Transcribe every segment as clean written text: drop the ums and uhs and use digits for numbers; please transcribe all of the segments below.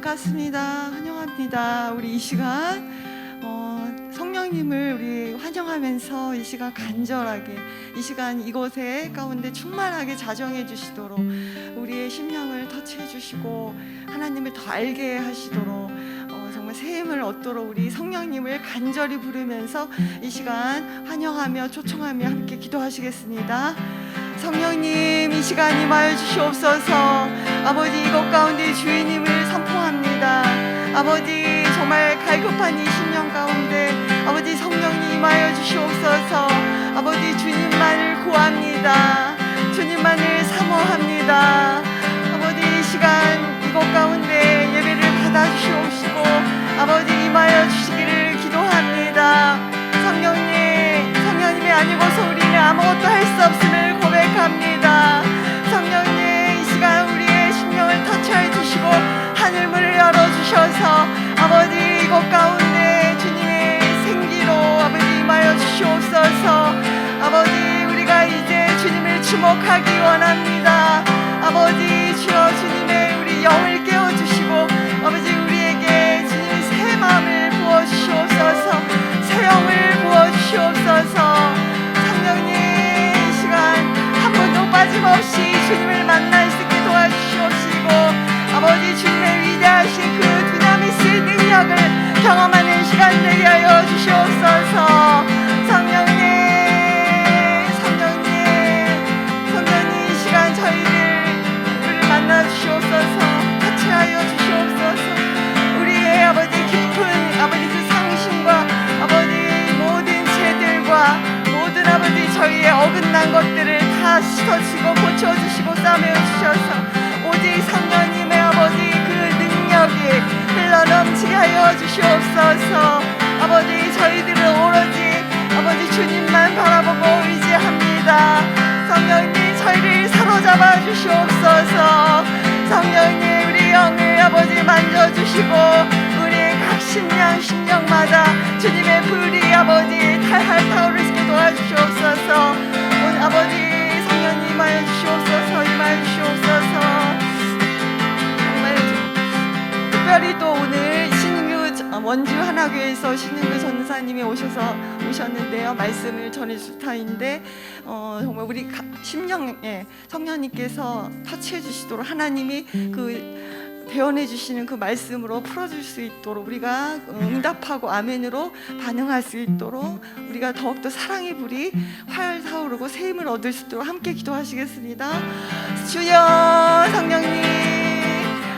반갑습니다. 환영합니다. 우리 이 시간 성령님을 우리 환영하면서 이 시간 간절하게 이 시간 이곳에 가운데 충만하게 자정해 주시도록 우리의 심령을 터치해 주시고 하나님을 더 알게 하시도록 정말 새 힘을 얻도록 우리 성령님을 간절히 부르면서 이 시간 환영하며 초청하며 함께 기도하시겠습니다. 성령님, 이 시간 임하여 주시옵소서. 아버지, 이것 가운데 주인님을 선포합니다. 아버지, 정말 갈급한 이 심령 가운데 아버지 성령님 임하여 주시옵소서. 아버지, 주님만을 구합니다. 주님만을 사모합니다. 아버지, 이 시간 이것 가운데 예배를 받아주시옵시고 아버지 임하여 주시기를 기도합니다. 성령님이 아니고서 우리는 아무것도 할 수 없음을 고백합니다. 성령님, 이 시간 우리의 심령을 터치해 주시고 하늘 문을 열어주셔서 아버지 이곳 가운데 주님의 생기로 아버지 임하여 주시옵소서. 아버지, 우리가 이제 주님을 주목하기 원합니다. 아버지, 주여 주님의 우리 영을 깨워주시고 아버지 우리에게 주님의 새 마음을 부어주시옵소서. 새 영을 부어주시옵소서. 성령님, 이 시간 한 번도 빠짐없이 주님을 만날 수 있게 도와주시옵시고 아버지 주님의 위대하신 그 두나미스의 능력을 경험하는 시간 되게 하여 주시옵소서. 성령님, 이 시간 저희를 만나 주시옵소서. 터치하여 주시옵소서. 우리의 아버지 깊은 아버지 그 상심과 아버지 모든 죄들과 모든 아버지 저희의 어긋난 것들을 다 씻어주시고 고쳐주시고 싸매어주셔서 오직 성령님의 아버지 그 능력이 흘러넘치게 하여 주시옵소서. 아버지, 저희들은 오로지 아버지 주님만 바라보고 의지합니다. 성령님, 저희를 사로잡아 주시옵소서. 성령님, 우리 영을 아버지 만져주시고 우리의 각 심령마다 주님의 불이 아버지 탈할 타오르시게 도와주시옵소서. 오늘 아버지 성령님 임하여 주시옵소서. 임하여 주시옵소서. 정말 특별히 또 오늘 신인규 원주 하나교회에서 신인규 전사님이 오셨는데요. 말씀을 전해줄 타인데 정말 우리 심령에 성령님께서 터치해 주시도록 하나님이 그 대언해 주시는 그 말씀으로 풀어줄 수 있도록 우리가 응답하고 아멘으로 반응할 수 있도록 우리가 더욱더 사랑의 불이 활 타오르고 새 힘을 얻을 수 있도록 함께 기도하시겠습니다. 주여, 성령님,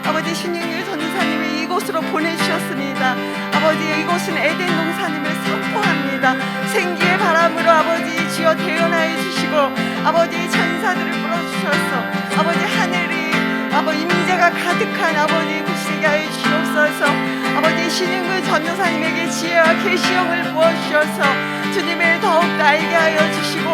아버지 신인규 전사님을 이곳으로 보내주셨습니다. 아버지, 이곳은 에덴 동산임을 선포합니다. 생기의 바람으로 아버지 주여 대언하여 주시고 아버지 천사들을 불어주셔서 아버지 하늘이 아버지 임재가 가득한 아버지 곳이게 하여 주시옵소서. 아버지 신인규 전도사님에게 지혜와 계시형을 부어주셔서 주님을 더욱더 알게 하여 주시고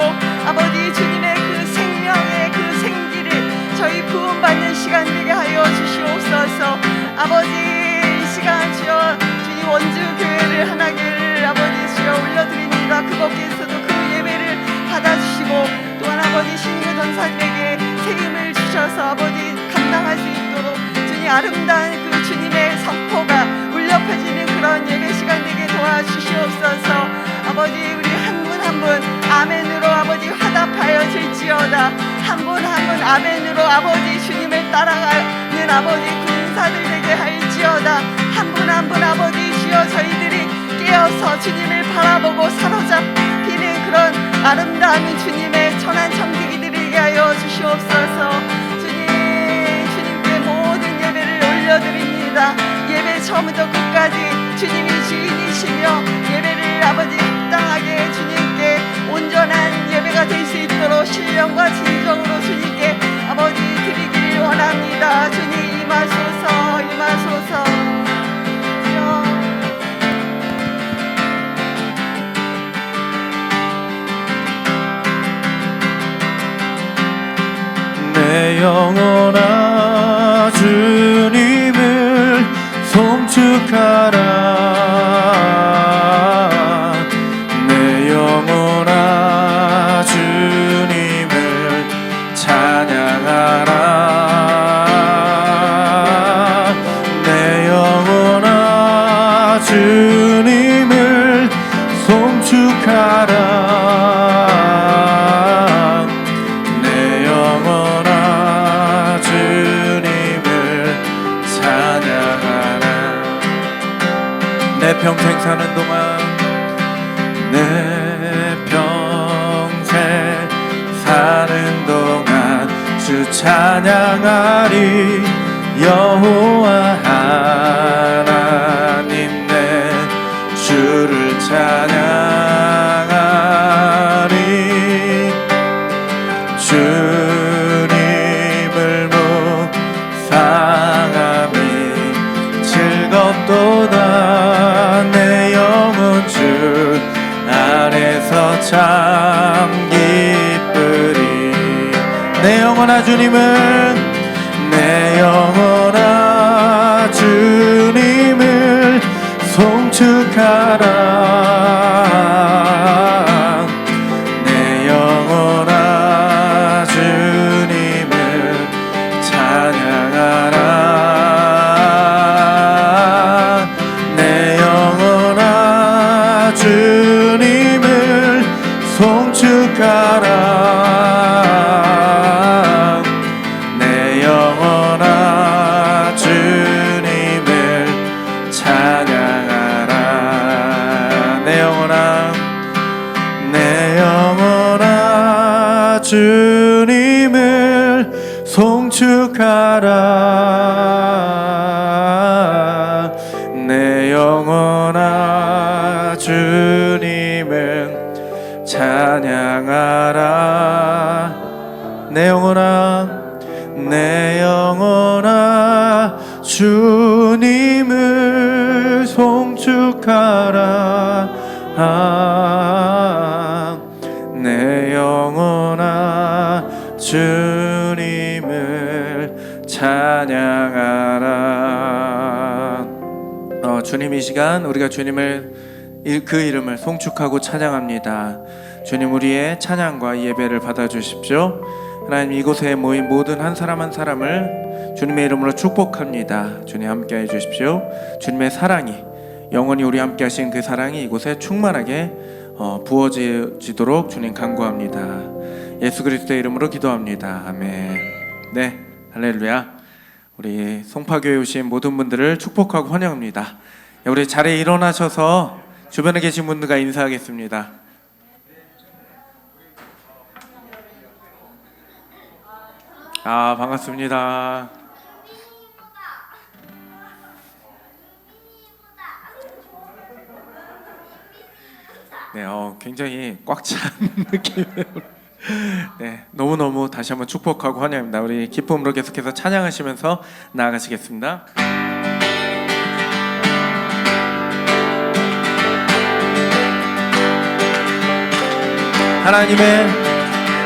아버지 주님의 그 생명의 그 생기를 저희 부음받는 시간 되게 하여 주시옵소서. 아버지, 이 시간 주여 주님 원주교회를 하나교회를 아버지 주여 올려드립니다. 그곳에서도 그 예배를 받아주시고 또한 아버지 신인규 전사님에게 새 힘을 주셔서 아버지 감당할 수 있도록 주님 아름다운 그 주님의 선포가 울려 퍼지는 그런 예배 시간 되게 도와주시옵소서. 아버지, 우리 한 분 한 분 아멘으로 아버지 화답하여 질지어다. 한 분 한 분 아멘으로 아버지 주님을 따라가는 아버지 군사들 되게 할지어다. 한 분 한 분 아버지 주여 저희들이 깨어서 주님을 바라보고 사로잡히는 그런 아름다운 주님의 천한 청지기들에게 하여 주시옵소서. 주님께 모든 예배를 올려드립니다. 예배 처음부터 끝까지 주님이 주인이시며 예배를 아버지 합당하게 주님께 온전한 예배가 될 수 있도록 신령과 진정으로 주님께 아버지 드리기를 원합니다. 주님 임하소서. 임하소서. 내 영혼아 주님을 송축하라. 내 영혼아 주님을 찬양하라. 내 평생 사는 동안 내 평생 사는 동안 주 찬양하리 여호와 하나님 내 주를 찬양하리 주님을 묵상함이 즐겁도다 내 영혼 주 안에서 참 기쁘리 내 영혼아 주님을 내 영혼아 주님을 송축하라 내 영혼아 주님을 찬양하라 내 영혼아 주님을 송축하라 내 영혼아 주님을 찬양하라 내 영혼아 주님을 송축하라 내 영혼아 주님을 찬양하라 내 영혼아 주님을 송축하라 내 영혼아 주님을 찬양하라 주님 이 시간 우리가 주님을 그 이름을 송축하고 찬양합니다. 주님 우리의 찬양과 예배를 받아주십시오. 하나님 이곳에 모인 모든 한 사람 한 사람을 주님의 이름으로 축복합니다. 주님 함께해 주십시오. 주님의 사랑이 영원히 우리 함께 하신 그 사랑이 이곳에 충만하게 부어지도록 주님 간구합니다. 예수 그리스도의 이름으로 기도합니다. 아멘. 네, 할렐루야. 우리 송파교회에 오신 모든 분들을 축복하고 환영합니다. 우리 자리에 일어나셔서 주변에 계신 분들과 인사하겠습니다. 반갑습니다. 네, 굉장히 꽉 찬 느낌이에요. 네, 너무너무 다시 한번 축복하고 환영합니다. 우리 기쁨으로 계속해서 찬양하시면서 나아가시겠습니다.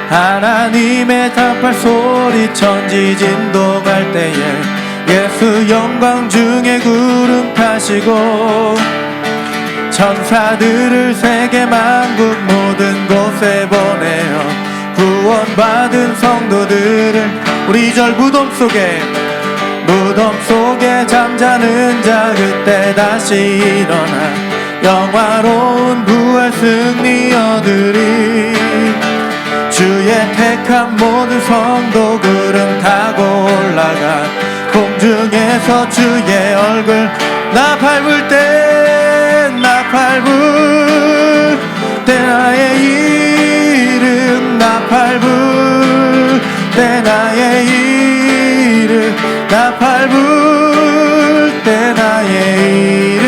하나님의 답할 소리 천지진동할 때에 예수 영광 중에 구름 타시고 천사들을 세계 만국 모든 곳에 보내어 구원받은 성도들을 우리 2절 무덤 속에 잠자는 자 그때 다시 일어나 영화로운 부활 승리 얻으리 주의 택한 모든 성도 구름 타고 올라가 공중에서 주의 얼굴 나 밟을 때 나의 이름 나 밟을 때 나의 이름 나 밟을 때 나의 이름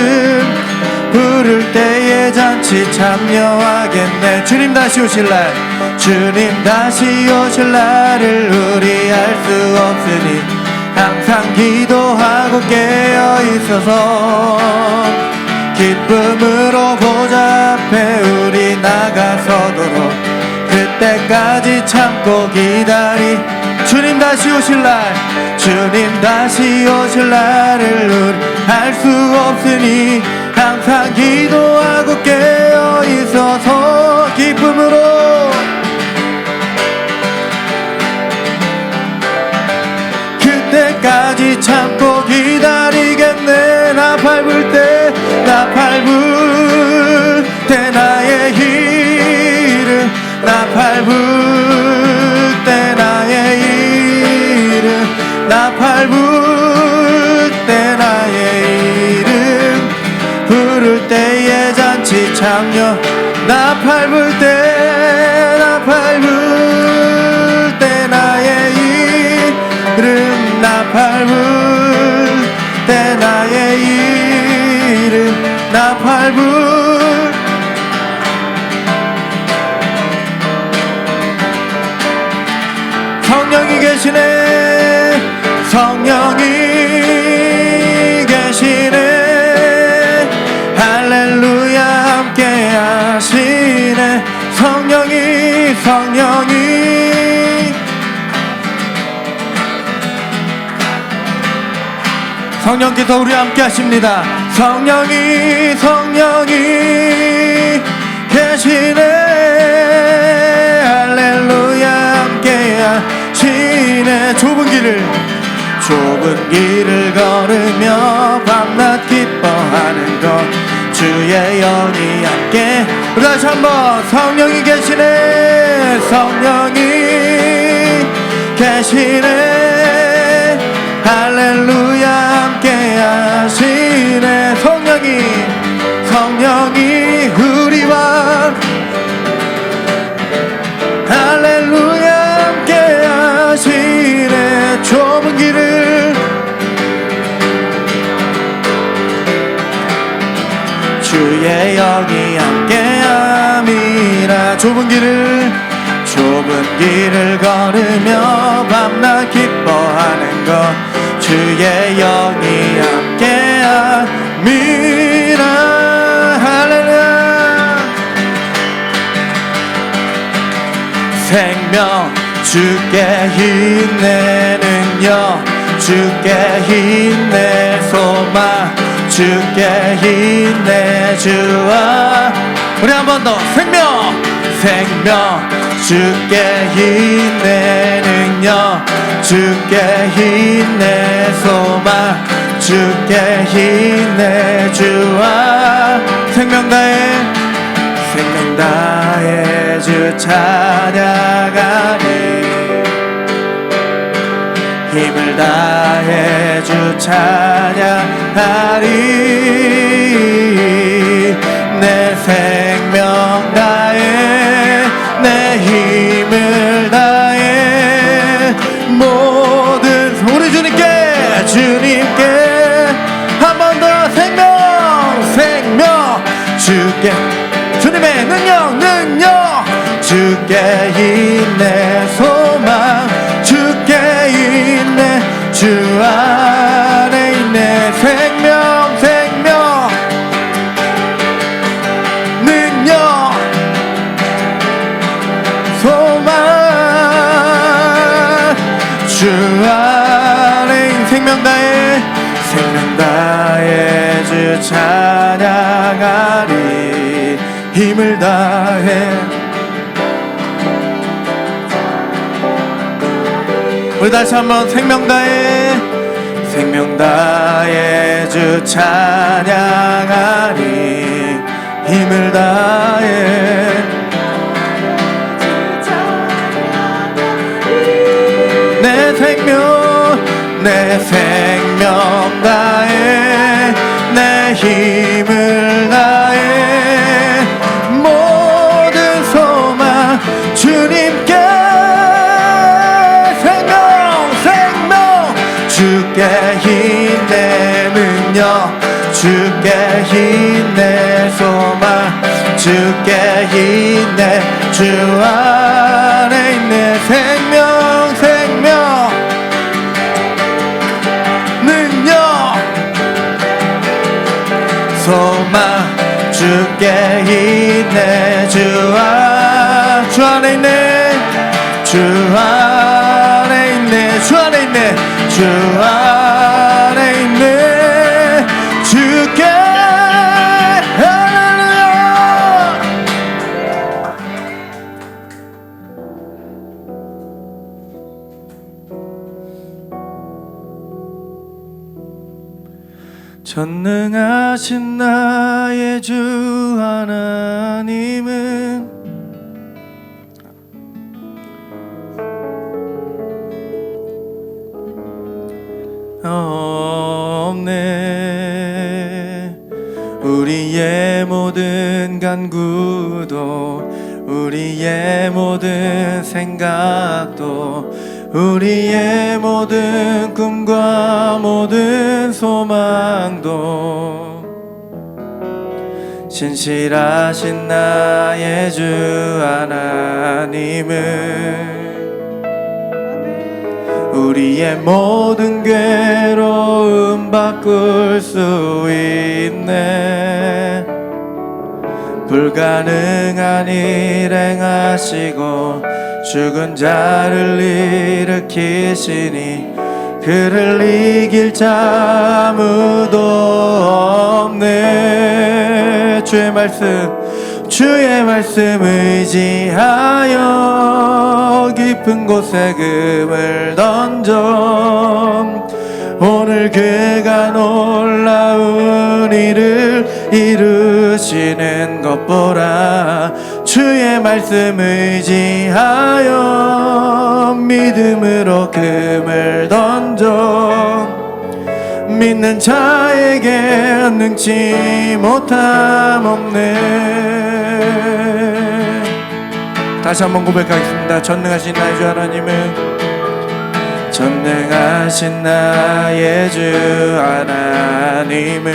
부를 때에 잔치 참여하겠네. 주님 다시 오실 날 우리 알 수 없으니 항상 기도하고 깨어 있어서 기쁨으로 보좌 앞에 우리 나가서도록 그때까지 참고 기다리 주님 다시 오실 날을 우리 알 수 없으니 항상 기도하고 깨어 있어서 기쁨으로 그때까지 참고 기다리겠네. 나 밟을 때 나의 이름 나 밟을 때 나의 이름 나 밟을 때 나의 이름 부를 때 밟을 때 나 밟을 때 나의 이름 나 밟을 때 나의 이름 나 밟을 성령이 계시네 성령이 계시네 할렐루야 함께 하시네 성령이 성령께서 우리 함께 하십니다 성령이 계시네 할렐루야 함께 하시네 좁은 길을 걸으며 밤낮 기뻐하는 것 주의 영이 함께 우리 다시 한번 성령이 계시네 성령이 계시네 할렐루야 함께 하시네 성령이 우리와 할렐루야 함께 하시네 좁은 길을 주의 영이 함께함이라 좁은 길을 걸으며 밤낮 기뻐하는 것 주의 영이 함께함이라 할렐루야 생명 주께 힘내 능력 주께 힘내 소망 주께 힘내 주와 우리 한 번 더 생명 주께 힘내 능력 주께 힘내 소망 주께 힘내 주와 생명 다해 주 찬양하리 힘을 다해 주 찬양하리 내 생명 다해 내 힘을 다해 모든 우리 주님께 한 번 더 생명 주께 주님의 능력 주께 힘내 소망 주께 힘내 주 안에 있네 생명 능력 소망 주 안에 있는 생명 다해 주 찬양하리 힘을 다해 우리 다시 한번 생명 다해 주 찬양하리 힘을 다해 내 생명 다해 내 힘을 다해 모든 소망 주님께 생명 주께 힘내 능력 주께 힘내 소망 주께 힘내 주 안에 있네 생명 소망 주께 힘내 주 안에 있네 주 안에 있네 주 안에 있네 주 안에 있네 주께 할렐루야 전능하신 나의 주 하나님은 없네 우리의 모든 간구도 우리의 모든 생각도 우리의 모든 꿈과 모든 소망도 신실하신 나의 주 하나님을 우리의 모든 괴로움 바꿀 수 있네. 불가능한 일 행하시고 죽은 자를 일으키시니 그를 이길 자 아무도 없네. 주의 말씀 의지하여 깊은 곳에 금을 던져 오늘 그가 놀라운 일을 이루시는 것 보라. 주의 말씀 의지하여 믿음으로 금을 던져 믿는 자에게 능치 못함 없네. 다시 한번 고백하겠습니다. 전능하신 나의 주 하나님은 전능하신 나의 주 하나님은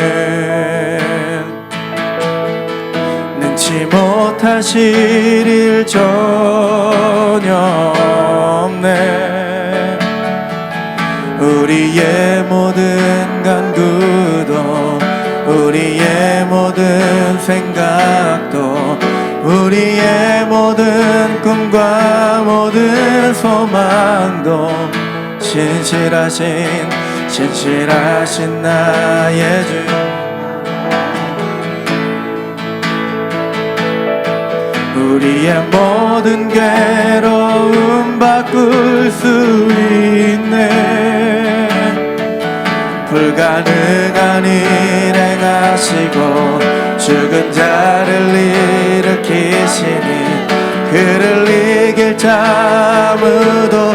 능치 못하실 일 전혀 없네. 우리의 모든 간구도 우리의 모든 생각도 우리의 모든 꿈과 모든 소망도 신실하신 나의 주 우리의 모든 괴로움 바꿀 수 있네. 불가능한 일 행하시고 죽은 자를 일으키시니 그를 이길 자 아무도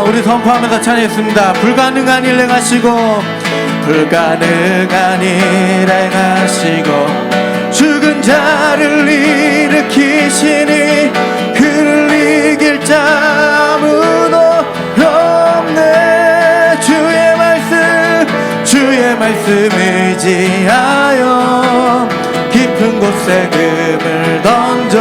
우리 선포하면서 찬양했습니다. 불가능한 일 행하시고 불가능한 일 행하시고 죽은 자를 일으키시니 그를 이길 자 아무도 없네. 주의 말씀 의지하여 깊은 곳에 금을 던져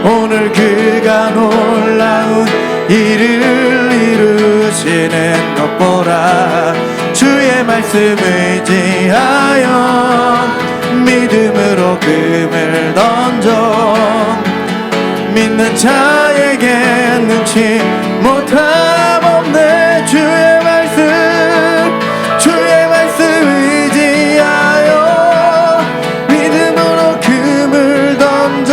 오늘 그가 놀라운 일을 이루시는 것 보라. 주의 말씀 의지하여 믿음으로 금을 던져 믿는 자에게 능치 못함 없네. 주의 말씀 의지하여 믿음으로 금을 던져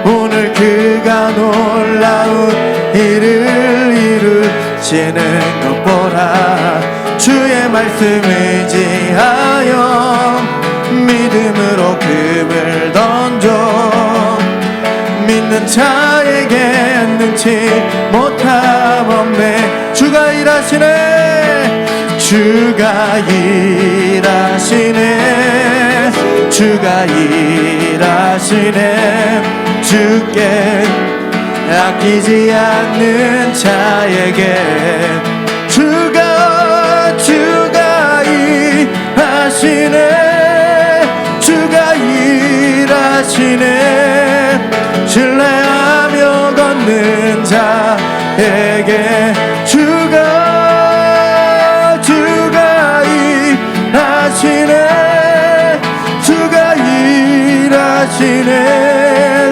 오늘 그가 놀라운 일을 이루시는 것 보라. 주의 말씀 의지하여 믿음으로 금을 던져 믿는 자에게 능치 못함 없네. 주가 일하시네. 주가 일하시네. 주가 일하시네. 주께 아끼지 않는 자에게 주가 일하시네. 주가 일하시네. 신뢰하며 걷는 자에게 주가 일하시네. 주가 일하시네.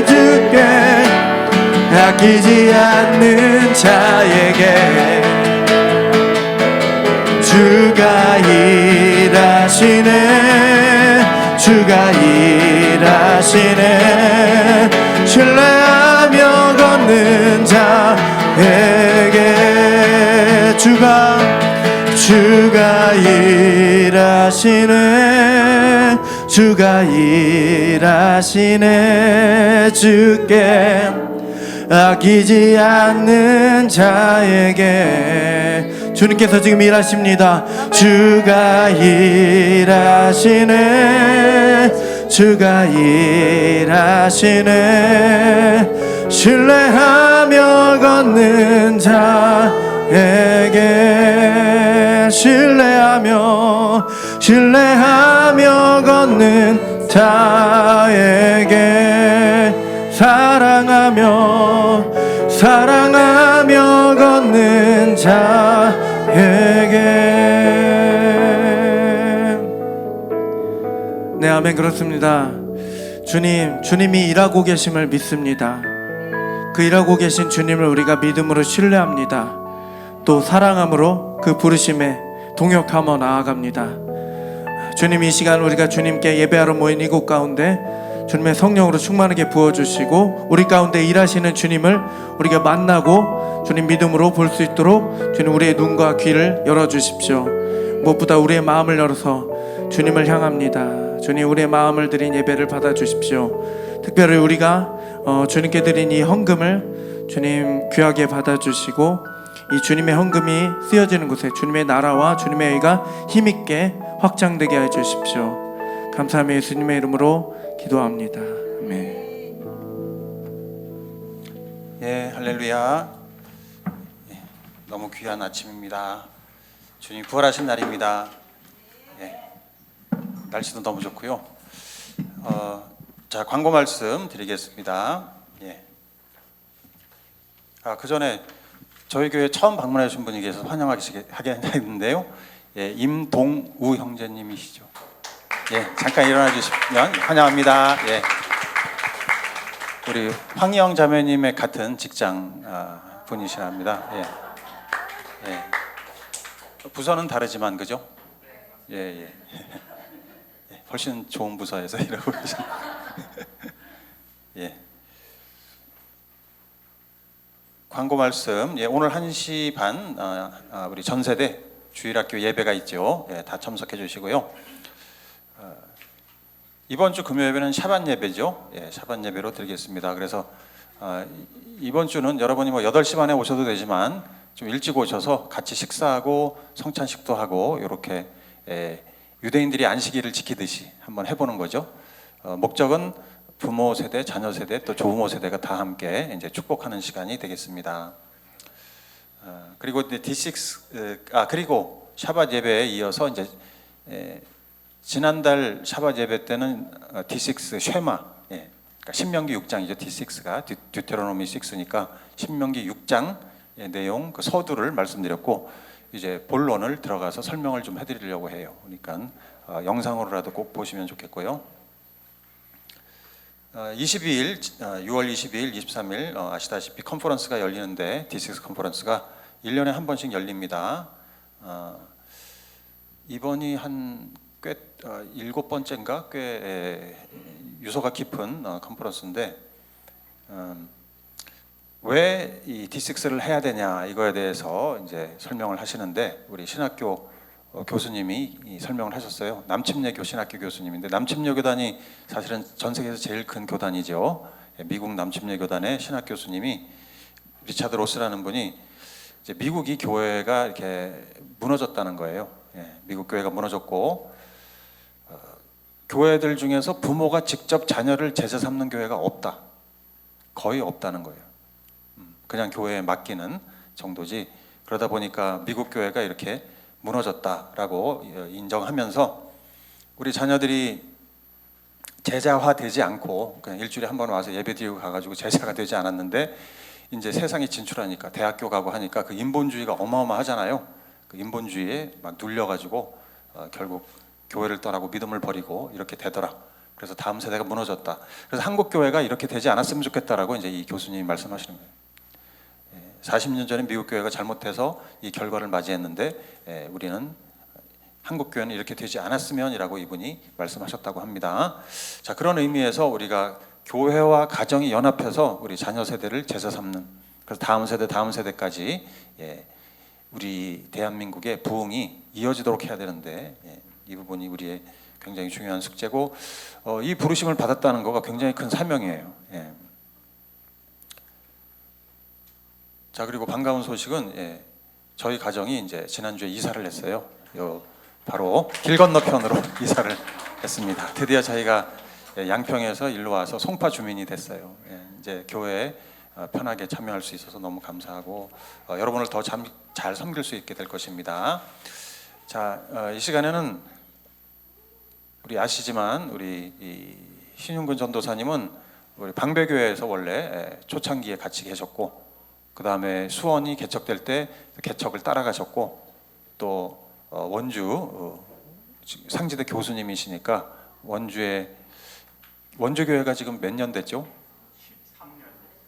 주께 아끼지 않는 자에게 주가 일하시네. 주가 일하시네. 신뢰하며 걷는 자에게 주가 일하시네. 주가 일하시네. 주께 아끼지 않는 자에게 주님께서 지금 일하십니다. 주가 일하시네. 주가 일하시네. 신뢰하며 걷는 자에게 신뢰하며 걷는 자에게 사랑하며 걷는 자에게. 네, 아멘. 그렇습니다. 주님이 일하고 계심을 믿습니다. 그 일하고 계신 주님을 우리가 믿음으로 신뢰합니다. 또 사랑함으로 그 부르심에 동역하며 나아갑니다. 주님, 이 시간 우리가 주님께 예배하러 모인 이곳 가운데 주님의 성령으로 충만하게 부어주시고 우리 가운데 일하시는 주님을 우리가 만나고 주님 믿음으로 볼 수 있도록 주님 우리의 눈과 귀를 열어주십시오. 무엇보다 우리의 마음을 열어서 주님을 향합니다. 주님, 우리의 마음을 드린 예배를 받아주십시오. 특별히 우리가 주님께 드린 이 헌금을 주님 귀하게 받아주시고 이 주님의 헌금이 쓰여지는 곳에 주님의 나라와 주님의 의가 힘있게 확장되게 해주십시오. 감사하며 예수님의 이름으로 기도합니다. 아멘. 예, 할렐루야. 예, 너무 귀한 아침입니다. 주님 부활하신 날입니다. 예, 날씨도 너무 좋고요. 자, 광고 말씀 드리겠습니다. 예. 그 전에 저희 교회 처음 방문해 주신 분이 계셔서 환영하겠는데요. 예, 임동우 형제님이시죠. 예, 잠깐 일어나 주시면 환영합니다. 예. 우리 황희영 자매님의 같은 직장 분이시랍니다. 예. 예. 부서는 다르지만 그죠? 예, 예. 예, 훨씬 좋은 부서에서 일하고 계신. 예. 광고 말씀. 예, 오늘 1시 반 우리 전세대 주일학교 예배가 있죠. 예, 다 참석해 주시고요. 이번 주 금요 예배는 샤반 예배죠. 예, 샤반 예배로 드리겠습니다. 그래서 이번 주는 여러분이 8시 반에 오셔도 되지만 좀 일찍 오셔서 같이 식사하고 성찬식도 하고 이렇게 유대인들이 안식일을 지키듯이 한번 해보는 거죠. 목적은 부모 세대, 자녀 세대, 또 조부모 세대가 다 함께 이제 축복하는 시간이 되겠습니다. 그리고 D6 그리고 샤밧 예배에 이어서 이제 지난달 샤밧 예배 때는 D6 쉐마, 예, 그러니까 신명기 6장이죠. D6가 듀테로노미 6니까 신명기 6장 내용 그 서두를 말씀드렸고 이제 본론을 들어가서 설명을 좀 해드리려고 해요. 그러니까 영상으로라도 꼭 보시면 좋겠고요. 22일, 6월 22일, 23일 아시다시피 컨퍼런스가 열리는데 D6 컨퍼런스가 1년에 한 번씩 열립니다. 이번이 한 꽤 7번째인가 꽤 유서가 깊은 컨퍼런스인데 왜 이 D6를 해야 되냐 이거에 대해서 이제 설명을 하시는데 우리 신학교 교수님이 설명을 하셨어요. 남침례교 신학교 교수님인데 남침례 교단이 사실은 전 세계에서 제일 큰 교단이죠. 미국 남침례 교단의 신학 교수님이 리차드 로스라는 분이 이제 미국이 교회가 이렇게 무너졌다는 거예요. 미국 교회가 무너졌고 교회들 중에서 부모가 직접 자녀를 제자 삼는 교회가 없다. 거의 없다는 거예요. 그냥 교회에 맡기는 정도지. 그러다 보니까 미국 교회가 이렇게 무너졌다라고 인정하면서 우리 자녀들이 제자화 되지 않고 그냥 일주일에 한 번 와서 예배 드리고 가가지고 제자가 되지 않았는데 이제 세상에 진출하니까 대학교 가고 하니까 그 인본주의가 어마어마하잖아요. 그 인본주의에 막 눌려가지고 결국 교회를 떠나고 믿음을 버리고 이렇게 되더라. 그래서 다음 세대가 무너졌다. 그래서 한국 교회가 이렇게 되지 않았으면 좋겠다라고 이제 이 교수님이 말씀하시는 거예요. 40년 전에 미국 교회가 잘못해서 이 결과를 맞이했는데 우리는 한국 교회는 이렇게 되지 않았으면이라고 이분이 말씀하셨다고 합니다. 자, 그런 의미에서 우리가 교회와 가정이 연합해서 우리 자녀 세대를 제자 삼는, 그래서 다음 세대까지 우리 대한민국의 부흥이 이어지도록 해야 되는데 이 부분이 우리의 굉장히 중요한 숙제고 이 부르심을 받았다는 거가 굉장히 큰 사명이에요. 자, 그리고 반가운 소식은 저희 가정이 이제 지난주에 이사를 했어요. 바로 길 건너편으로 이사를 했습니다. 드디어 저희가 양평에서 일로 와서 송파 주민이 됐어요. 이제 교회에 편하게 참여할 수 있어서 너무 감사하고 여러분을 더 잘 섬길 수 있게 될 것입니다. 자, 이 시간에는 우리 아시지만 우리 이 신윤근 전도사님은 우리 방배교회에서 원래 초창기에 같이 계셨고, 그 다음에 수원이 개척될 때 개척을 따라가셨고, 또 원주 상지대 교수님이시니까 원주 교회가 지금 몇 년 됐죠?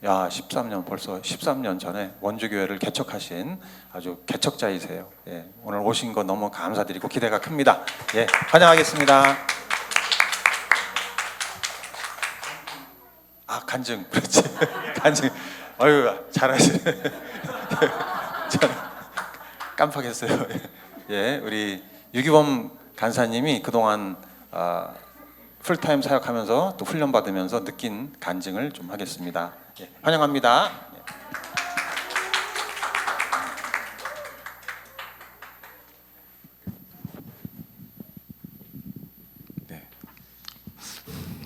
13년, 벌써 13년 전에 원주 교회를 개척하신 아주 개척자이세요. 오늘 오신 거 너무 감사드리고 기대가 큽니다. 환영하겠습니다. 간증, 그렇지. 간증. 아유, 잘하시네. 깜빡했어요. 우리 유기범 간사님이 그동안 풀타임 사역하면서 또 훈련 받으면서 느낀 간증을 좀 하겠습니다. 환영합니다. 네.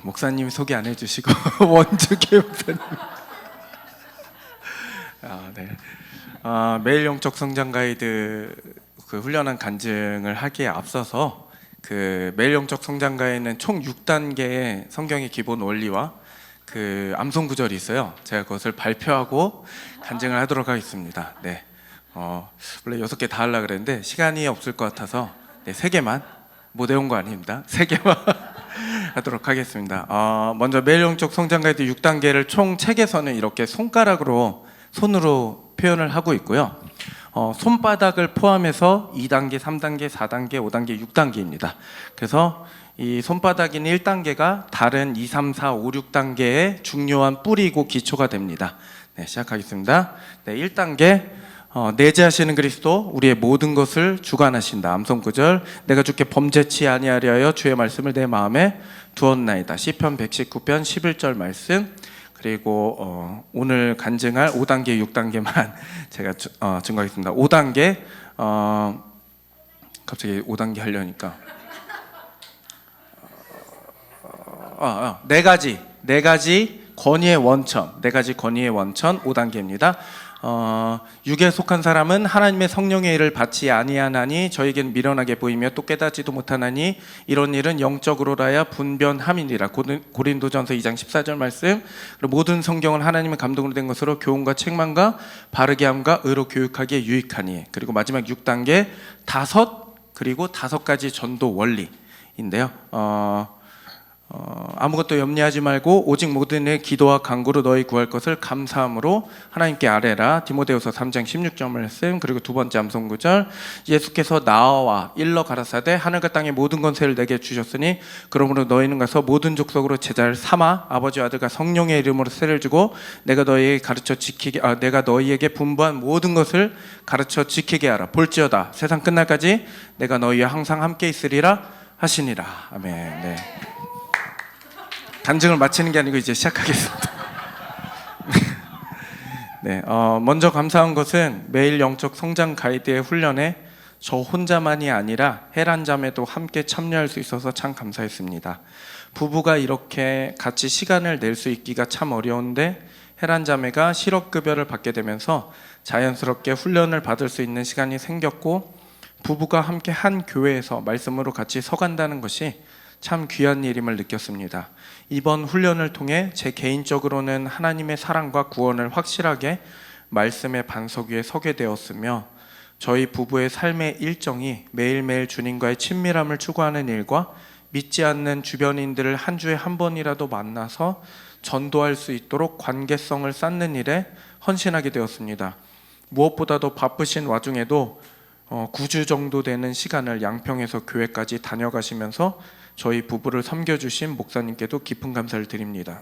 목사님 소개 안 해주시고 원주교 목사님. 네. 매일 영적 성장 가이드 그 훈련한 간증을 하기에 앞서서 그 매일 영적 성장 가이드는 총 6단계의 성경의 기본 원리와 그 암송 구절이 있어요. 제가 그것을 발표하고 간증을 하도록 하겠습니다. 네. 원래 6개 다 하려고 그랬는데 시간이 없을 것 같아서 3개만 못 외운 거 아닙니다. 3개만 하도록 하겠습니다. 먼저 매일 영적 성장 가이드 6단계를 총 책에서는 이렇게 손으로 표현을 하고 있고요. 손바닥을 포함해서 2단계, 3단계, 4단계, 5단계, 6단계입니다. 그래서 이 손바닥인 1단계가 다른 2, 3, 4, 5, 6단계의 중요한 뿌리고 기초가 됩니다. 네, 시작하겠습니다. 네, 1단계 내재하시는 그리스도 우리의 모든 것을 주관하신다. 암송 구절 내가 주께 범죄치 아니하려 하여 주의 말씀을 내 마음에 두었나이다. 시편 119편 11절 말씀. 그리고 오늘 간증할 5단계, 6단계만 제가 증거하겠습니다. 5단계 갑자기 5단계 하려니까 네 가지 권위의 원천 5단계입니다. 육에 속한 사람은 하나님의 성령의 일을 받지 아니하나니 저에겐 미련하게 보이며 또 깨닫지도 못하나니 이런 일은 영적으로라야 분변함이니라. 고린도전서 2장 14절 말씀. 그리고 모든 성경은 하나님의 감동으로 된 것으로 교훈과 책망과 바르게 함과 의로 교육하기에 유익하니. 그리고 마지막 6단계 그리고 5가지 전도 원리인데요. 아무것도 염려하지 말고 오직 모든 일 기도와 간구로 너희 구할 것을 감사함으로 하나님께 아뢰라. 디모데후서 3장 16절 말씀. 그리고 두 번째 암송 구절 예수께서 나와 일러 가라사대 하늘과 땅의 모든 권세를 내게 주셨으니 그러므로 너희는 가서 모든 족속으로 제자를 삼아 아버지와 아들과 성령의 이름으로 세례를 주고 내가 너희에게 분부한 모든 것을 가르쳐 지키게 하라. 볼지어다 세상 끝날까지 내가 너희와 항상 함께 있으리라 하시니라. 아멘. 네. 간증을 마치는 게 아니고 이제 시작하겠습니다. 네, 먼저 감사한 것은 매일 영적 성장 가이드의 훈련에 저 혼자만이 아니라 혜란 자매도 함께 참여할 수 있어서 참 감사했습니다. 부부가 이렇게 같이 시간을 낼 수 있기가 참 어려운데 혜란 자매가 실업급여를 받게 되면서 자연스럽게 훈련을 받을 수 있는 시간이 생겼고 부부가 함께 한 교회에서 말씀으로 같이 서간다는 것이 참 귀한 일임을 느꼈습니다. 이번 훈련을 통해 제 개인적으로는 하나님의 사랑과 구원을 확실하게 말씀의 반석 위에 서게 되었으며 저희 부부의 삶의 일정이 매일매일 주님과의 친밀함을 추구하는 일과 믿지 않는 주변인들을 한 주에 한 번이라도 만나서 전도할 수 있도록 관계성을 쌓는 일에 헌신하게 되었습니다. 무엇보다도 바쁘신 와중에도 9주 정도 되는 시간을 양평에서 교회까지 다녀가시면서 저희 부부를 섬겨주신 목사님께도 깊은 감사를 드립니다.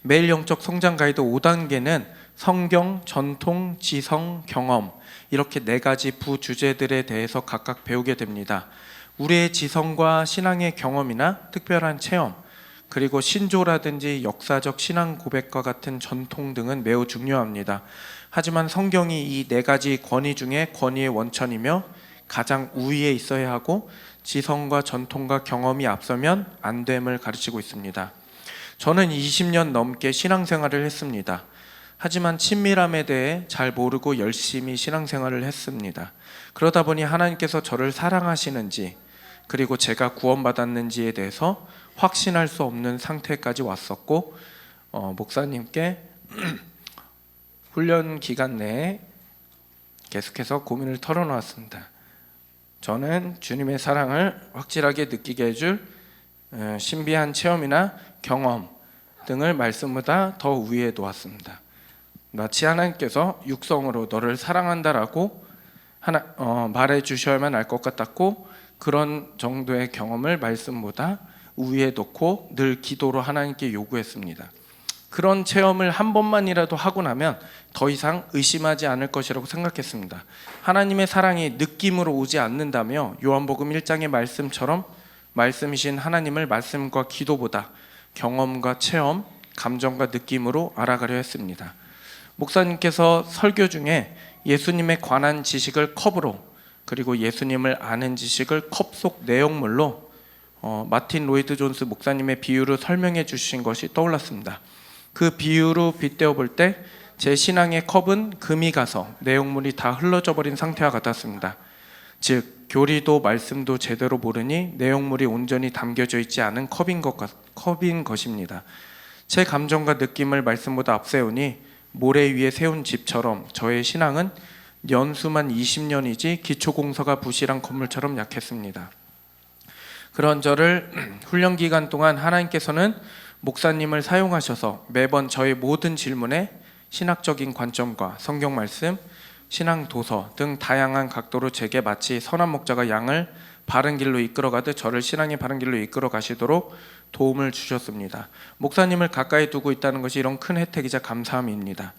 매일 영적 성장 가이드 5단계는 성경, 전통, 지성, 경험 이렇게 4가지 부주제들에 대해서 각각 배우게 됩니다. 우리의 지성과 신앙의 경험이나 특별한 체험 그리고 신조라든지 역사적 신앙 고백과 같은 전통 등은 매우 중요합니다. 하지만 성경이 이 4가지 권위 중에 권위의 원천이며 가장 우위에 있어야 하고 지성과 전통과 경험이 앞서면 안 됨을 가르치고 있습니다. 저는 20년 넘게 신앙생활을 했습니다. 하지만 친밀함에 대해 잘 모르고 열심히 신앙생활을 했습니다. 그러다 보니 하나님께서 저를 사랑하시는지 그리고 제가 구원받았는지에 대해서 확신할 수 없는 상태까지 왔었고 목사님께 훈련 기간 내에 계속해서 고민을 털어놓았습니다. 저는 주님의 사랑을 확실하게 느끼게 해줄 신비한 체험이나 경험 등을 말씀보다 더 위에 놓았습니다. 마치 하나님께서 육성으로 너를 사랑한다라고 말해 주셔야만 알 것 같았고, 그런 정도의 경험을 말씀보다 위에 놓고 늘 기도로 하나님께 요구했습니다. 그런 체험을 한 번만이라도 하고 나면 더 이상 의심하지 않을 것이라고 생각했습니다. 하나님의 사랑이 느낌으로 오지 않는다며 요한복음 1장의 말씀처럼 말씀이신 하나님을 말씀과 기도보다 경험과 체험, 감정과 느낌으로 알아가려 했습니다. 목사님께서 설교 중에 예수님에 관한 지식을 컵으로, 그리고 예수님을 아는 지식을 컵 속 내용물로 마틴 로이드 존스 목사님의 비유로 설명해 주신 것이 떠올랐습니다. 그 비유로 빗대어 볼 때 제 신앙의 컵은 금이 가서 내용물이 다 흘러져 버린 상태와 같았습니다. 즉 교리도 말씀도 제대로 모르니 내용물이 온전히 담겨져 있지 않은 컵인 것입니다. 제 감정과 느낌을 말씀보다 앞세우니 모래 위에 세운 집처럼 저의 신앙은 연수만 20년이지 기초공사가 부실한 건물처럼 약했습니다. 그런 저를 훈련 기간 동안 하나님께서는 목사님을 사용하셔서 매번 저의 모든 질문에 신학적인 관점과 성경 말씀, 신앙 도서 등 다양한 각도로 제게 마치 선한 목자가 양을 바른 길로 이끌어가듯 저를 신앙의 바른 길로 이끌어 가시도록 도움을 주셨습니다. 목사님을 가까이 두고 있다는 것이 이런 큰 혜택이자 감사함입니다.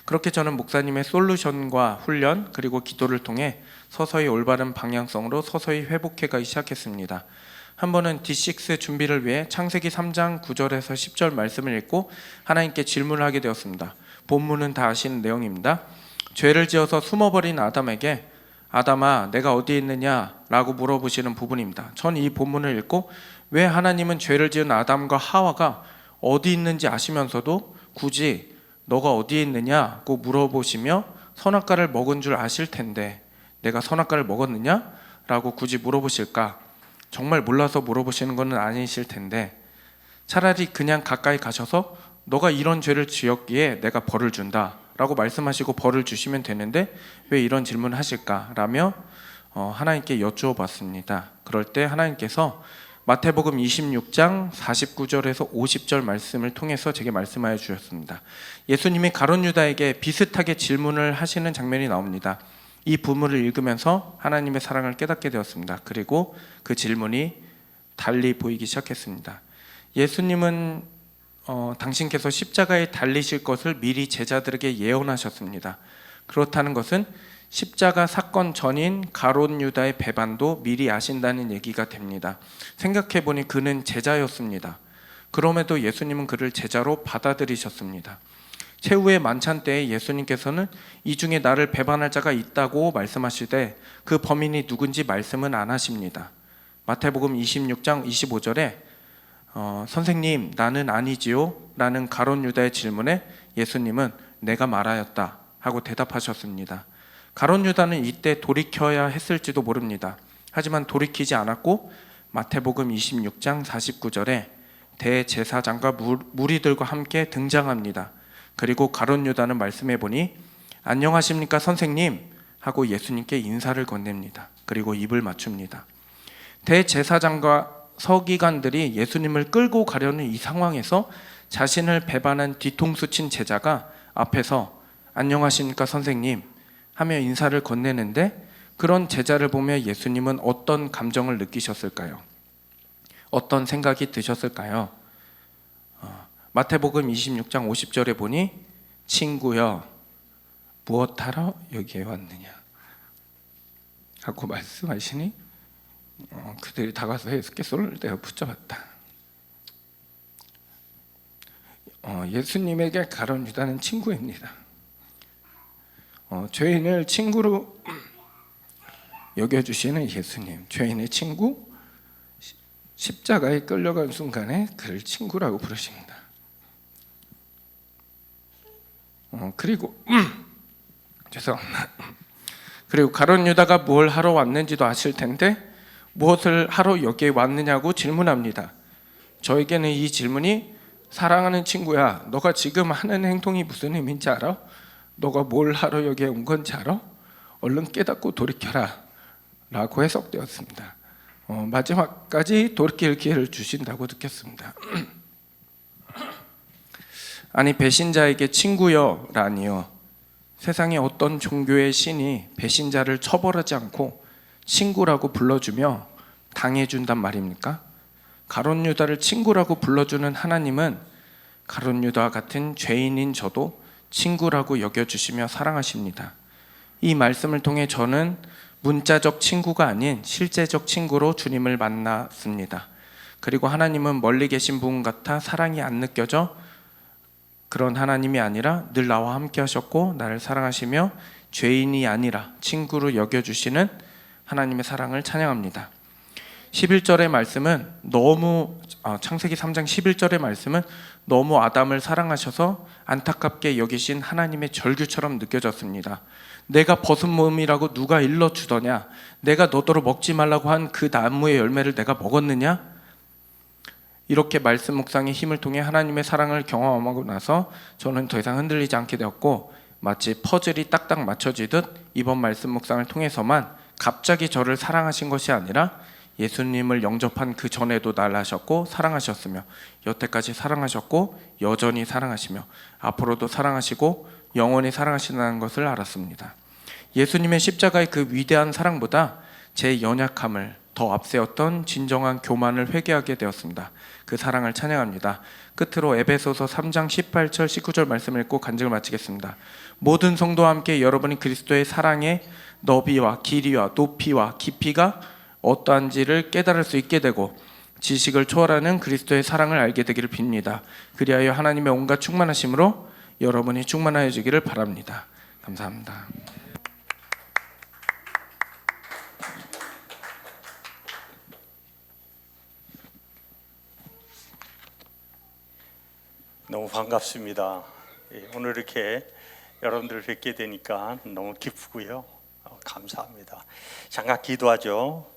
그렇게 저는 목사님의 솔루션과 훈련 그리고 기도를 통해 서서히 올바른 방향성으로 서서히 회복해가기 시작했습니다. 한 번은 D6 준비를 위해 창세기 3장 9절에서 10절 말씀을 읽고 하나님께 질문을 하게 되었습니다. 본문은 다 아시는 내용입니다. 죄를 지어서 숨어버린 아담에게 아담아 내가 어디 있느냐 라고 물어보시는 부분입니다. 전 이 본문을 읽고 왜 하나님은 죄를 지은 아담과 하와가 어디 있는지 아시면서도 굳이 너가 어디에 있느냐고 물어보시며 선악과를 먹은 줄 아실 텐데 내가 선악과를 먹었느냐? 라고 굳이 물어보실까? 정말 몰라서 물어보시는 것은 아니실 텐데 차라리 그냥 가까이 가셔서 너가 이런 죄를 지었기에 내가 벌을 준다 라고 말씀하시고 벌을 주시면 되는데 왜 이런 질문을 하실까? 라며 하나님께 여쭈어 봤습니다. 그럴 때 하나님께서 마태복음 26장 49절에서 50절 말씀을 통해서 제게 말씀하여 주셨습니다. 예수님이 가룟 유다에게 비슷하게 질문을 하시는 장면이 나옵니다. 이 부문을 읽으면서 하나님의 사랑을 깨닫게 되었습니다. 그리고 그 질문이 달리 보이기 시작했습니다. 예수님은 당신께서 십자가에 달리실 것을 미리 제자들에게 예언하셨습니다. 그렇다는 것은 십자가 사건 전인 가룟 유다의 배반도 미리 아신다는 얘기가 됩니다. 생각해보니 그는 제자였습니다. 그럼에도 예수님은 그를 제자로 받아들이셨습니다. 최후의 만찬 때에 예수님께서는 이 중에 나를 배반할 자가 있다고 말씀하시되 그 범인이 누군지 말씀은 안 하십니다. 마태복음 26장 25절에 선생님 나는 아니지요? 라는 가룟 유다의 질문에 예수님은 내가 말하였다 하고 대답하셨습니다. 가룟 유다는 이때 돌이켜야 했을지도 모릅니다. 하지만 돌이키지 않았고 마태복음 26장 49절에 대제사장과 무리들과 함께 등장합니다. 그리고 가룟 유다는 말씀해 보니 안녕하십니까 선생님 하고 예수님께 인사를 건넵니다. 그리고 입을 맞춥니다. 대제사장과 서기관들이 예수님을 끌고 가려는 이 상황에서 자신을 배반한 뒤통수 친 제자가 앞에서 안녕하십니까 선생님 하며 인사를 건네는데 그런 제자를 보며 예수님은 어떤 감정을 느끼셨을까요? 어떤 생각이 드셨을까요? 마태복음 26장 50절에 보니 친구여 무엇하러 여기에 왔느냐 하고 말씀하시니 그들이 다가서 예수께 손을 대어 붙잡았다. 예수님에게 가룟 유다는 친구입니다. 죄인을 친구로 여겨주시는 예수님, 죄인의 친구, 십자가에 끌려간 순간에 그를 친구라고 부르십니다. 그리고 죄송합니다. 그리고 가룟 유다가 뭘 하러 왔는지도 아실 텐데 무엇을 하러 여기에 왔느냐고 질문합니다. 저에게는 이 질문이 사랑하는 친구야, 너가 지금 하는 행동이 무슨 의미인지 알아? 너가 뭘 하러 여기에 온 건지 알아? 얼른 깨닫고 돌이켜라 라고 해석되었습니다. 마지막까지 돌이킬 기회를 주신다고 느꼈습니다. 아니, 배신자에게 친구여 라니요. 세상의 어떤 종교의 신이 배신자를 처벌하지 않고 친구라고 불러주며 당해준단 말입니까? 가룟 유다를 친구라고 불러주는 하나님은 가룟 유다와 같은 죄인인 저도 친구라고 여겨주시며 사랑하십니다. 이 말씀을 통해 저는 문자적 친구가 아닌 실제적 친구로 주님을 만났습니다. 그리고 하나님은 멀리 계신 분 같아 사랑이 안 느껴져 그런 하나님이 아니라 늘 나와 함께 하셨고 나를 사랑하시며 죄인이 아니라 친구로 여겨주시는 하나님의 사랑을 찬양합니다. 11절의 말씀은 창세기 3장 11절의 말씀은 너무 아담을 사랑하셔서 안타깝게 여기신 하나님의 절규처럼 느껴졌습니다. 내가 벗은 몸이라고 누가 일러주더냐? 내가 너더러 먹지 말라고 한 그 나무의 열매를 내가 먹었느냐? 이렇게 말씀 묵상의 힘을 통해 하나님의 사랑을 경험하고 나서 저는 더 이상 흔들리지 않게 되었고, 마치 퍼즐이 딱딱 맞춰지듯 이번 말씀 묵상을 통해서만 갑자기 저를 사랑하신 것이 아니라 예수님을 영접한 그 전에도 날 아셨고 사랑하셨으며 여태까지 사랑하셨고 여전히 사랑하시며 앞으로도 사랑하시고 영원히 사랑하신다는 것을 알았습니다. 예수님의 십자가의 그 위대한 사랑보다 제 연약함을 더 앞세웠던 진정한 교만을 회개하게 되었습니다. 그 사랑을 찬양합니다. 끝으로 에베소서 3장 18절 19절 말씀을 읽고 간증을 마치겠습니다. 모든 성도와 함께 여러분이 그리스도의 사랑의 너비와 길이와 높이와 깊이가 어떠한지를 깨달을 수 있게 되고 지식을 초월하는 그리스도의 사랑을 알게 되기를 빕니다. 그리하여 하나님의 온갖 충만하심으로 여러분이 충만하여지기를 바랍니다. 감사합니다. 너무 반갑습니다. 오늘 이렇게 여러분들을 뵙게 되니까 너무 기쁘고요. 감사합니다. 잠깐 기도하죠.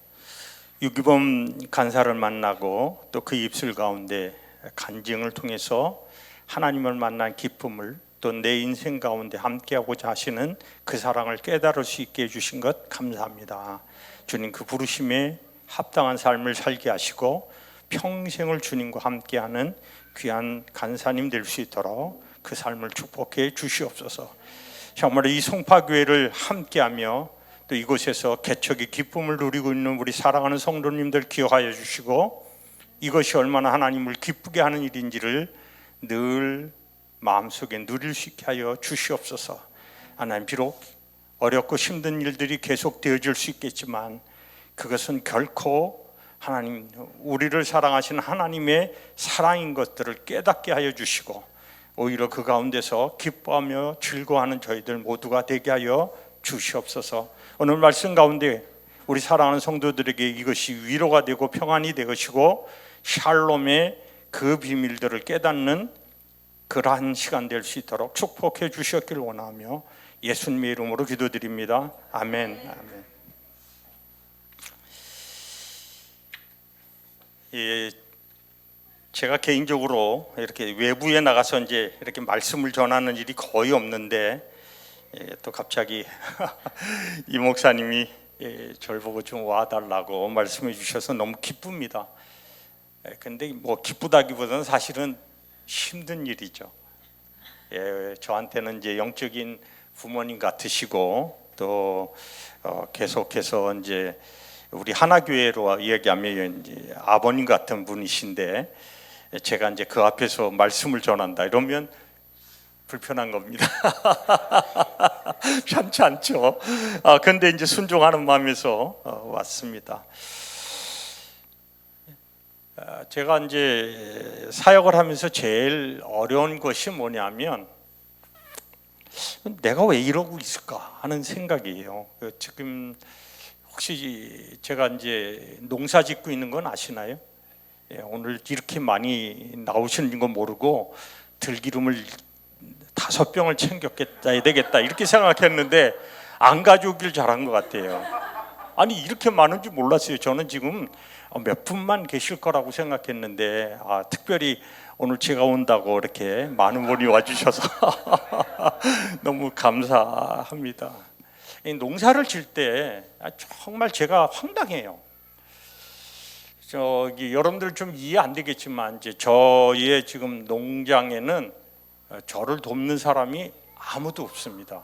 유기범 간사를 만나고 또 그 입술 가운데 간증을 통해서 하나님을 만난 기쁨을 또 내 인생 가운데 함께하고자 하시는 그 사랑을 깨달을 수 있게 해주신 것 감사합니다. 주님 그 부르심에 합당한 삶을 살게 하시고 평생을 주님과 함께하는 귀한 간사님 될 수 있도록 그 삶을 축복해 주시옵소서. 정말 이 송파교회를 함께하며 또 이곳에서 개척의 기쁨을 누리고 있는 우리 사랑하는 성도님들 기억하여 주시고 이것이 얼마나 하나님을 기쁘게 하는 일인지를 늘 마음속에 누릴 수 있게 하여 주시옵소서. 하나님, 비록 어렵고 힘든 일들이 계속 되어질 수 있겠지만 그것은 결코 하나님, 우리를 사랑하시는 하나님의 사랑인 것들을 깨닫게 하여 주시고 오히려 그 가운데서 기뻐하며 즐거워하는 저희들 모두가 되게 하여 주시옵소서. 오늘 말씀 가운데 우리 사랑하는 성도들에게 이것이 위로가 되고 평안이 되것이고 샬롬의 그 비밀들을 깨닫는 그러한 시간 될 수 있도록 축복해 주셨기를 원하며 예수님의 이름으로 기도드립니다. 아멘. 아멘. 제가 개인적으로 이렇게 외부에 나가서 이제 이렇게 말씀을 전하는 일이 거의 없는데 또 갑자기 이 목사님이 저를 보고 좀 와달라고 말씀해 주셔서 너무 기쁩니다. 근데 뭐 기쁘다기보다는 사실은 힘든 일이죠. 저한테는 이제 영적인 부모님 같으시고 또 계속해서 이제 우리 하나교회로 이야기하면 이제 아버님 같은 분이신데 제가 이제 그 앞에서 말씀을 전한다 이러면 불편한 겁니다. 편치 않죠. 근데 이제 순종하는 마음에서 왔습니다. 제가 이제 사역을 하면서 제일 어려운 것이 뭐냐면 내가 왜 이러고 있을까 하는 생각이에요. 지금 혹시 제가 이제 농사 짓고 있는 건 아시나요? 예, 오늘 이렇게 많이 나오시는 건 모르고 들기름을 5병을 챙겼겠다 되겠다 이렇게 생각했는데 안 가져오길 잘한 것 같아요. 아니 이렇게 많은 줄 몰랐어요. 저는 지금 몇 분만 계실 거라고 생각했는데 특별히 오늘 제가 온다고 이렇게 많은 분이 와주셔서 너무 감사합니다. 이 농사를 질 때 정말 제가 황당해요. 저기 여러분들 좀 이해 안 되겠지만 이제 저의 지금 농장에는 저를 돕는 사람이 아무도 없습니다.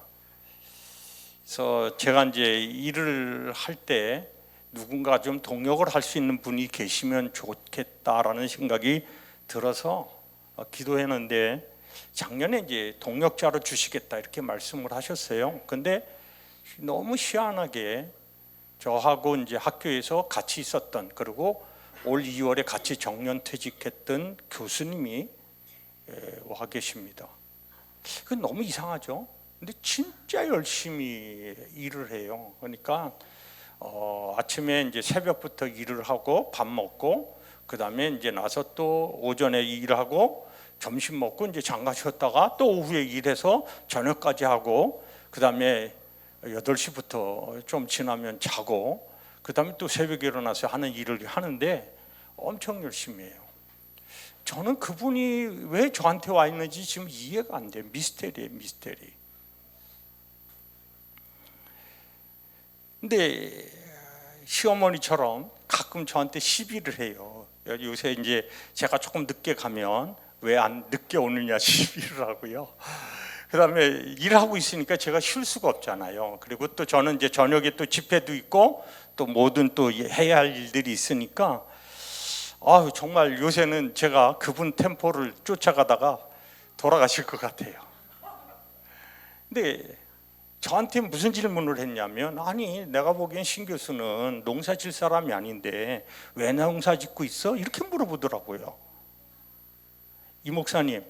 그래서 제가 이제 일을 할 때 누군가 좀 동역을 할 수 있는 분이 계시면 좋겠다라는 생각이 들어서 기도했는데 작년에 이제 동역자로 주시겠다 이렇게 말씀을 하셨어요. 근데 너무 희한하게 저하고 이제 학교에서 같이 있었던 그리고 올 2월에 같이 정년퇴직했던 교수님이 와 계십니다. 그건 너무 이상하죠. 근데 진짜 열심히 일을 해요. 그러니까 아침에 이제 새벽부터 일을 하고 밥 먹고 그 다음에 이제 나서 또 오전에 일하고 점심 먹고 이제 잠깐 쉬었다가 또 오후에 일해서 저녁까지 하고 그 다음에 8시부터 좀 지나면 자고 그 다음에 또 새벽에 일어나서 하는 일을 하는데 엄청 열심히 해요. 저는 그분이 왜 저한테 와 있는지 지금 이해가 안 돼요. 미스테리예요, 미스테리. 근데 시어머니처럼 가끔 저한테 시비를 해요. 요새 이제 제가 조금 늦게 가면 왜 안 늦게 오느냐 시비를 하고요. 그다음에 일하고 있으니까 제가 쉴 수가 없잖아요. 그리고 또 저는 이제 저녁에 또 집회도 있고 또 모든 또 해야 할 일들이 있으니까 정말 요새는 제가 그분 템포를 쫓아가다가 돌아가실 것 같아요. 근데 저한테 무슨 질문을 했냐면 아니 내가 보기엔 신 교수는 농사 질 사람이 아닌데 왜 농사 짓고 있어? 이렇게 물어보더라고요. 이 목사님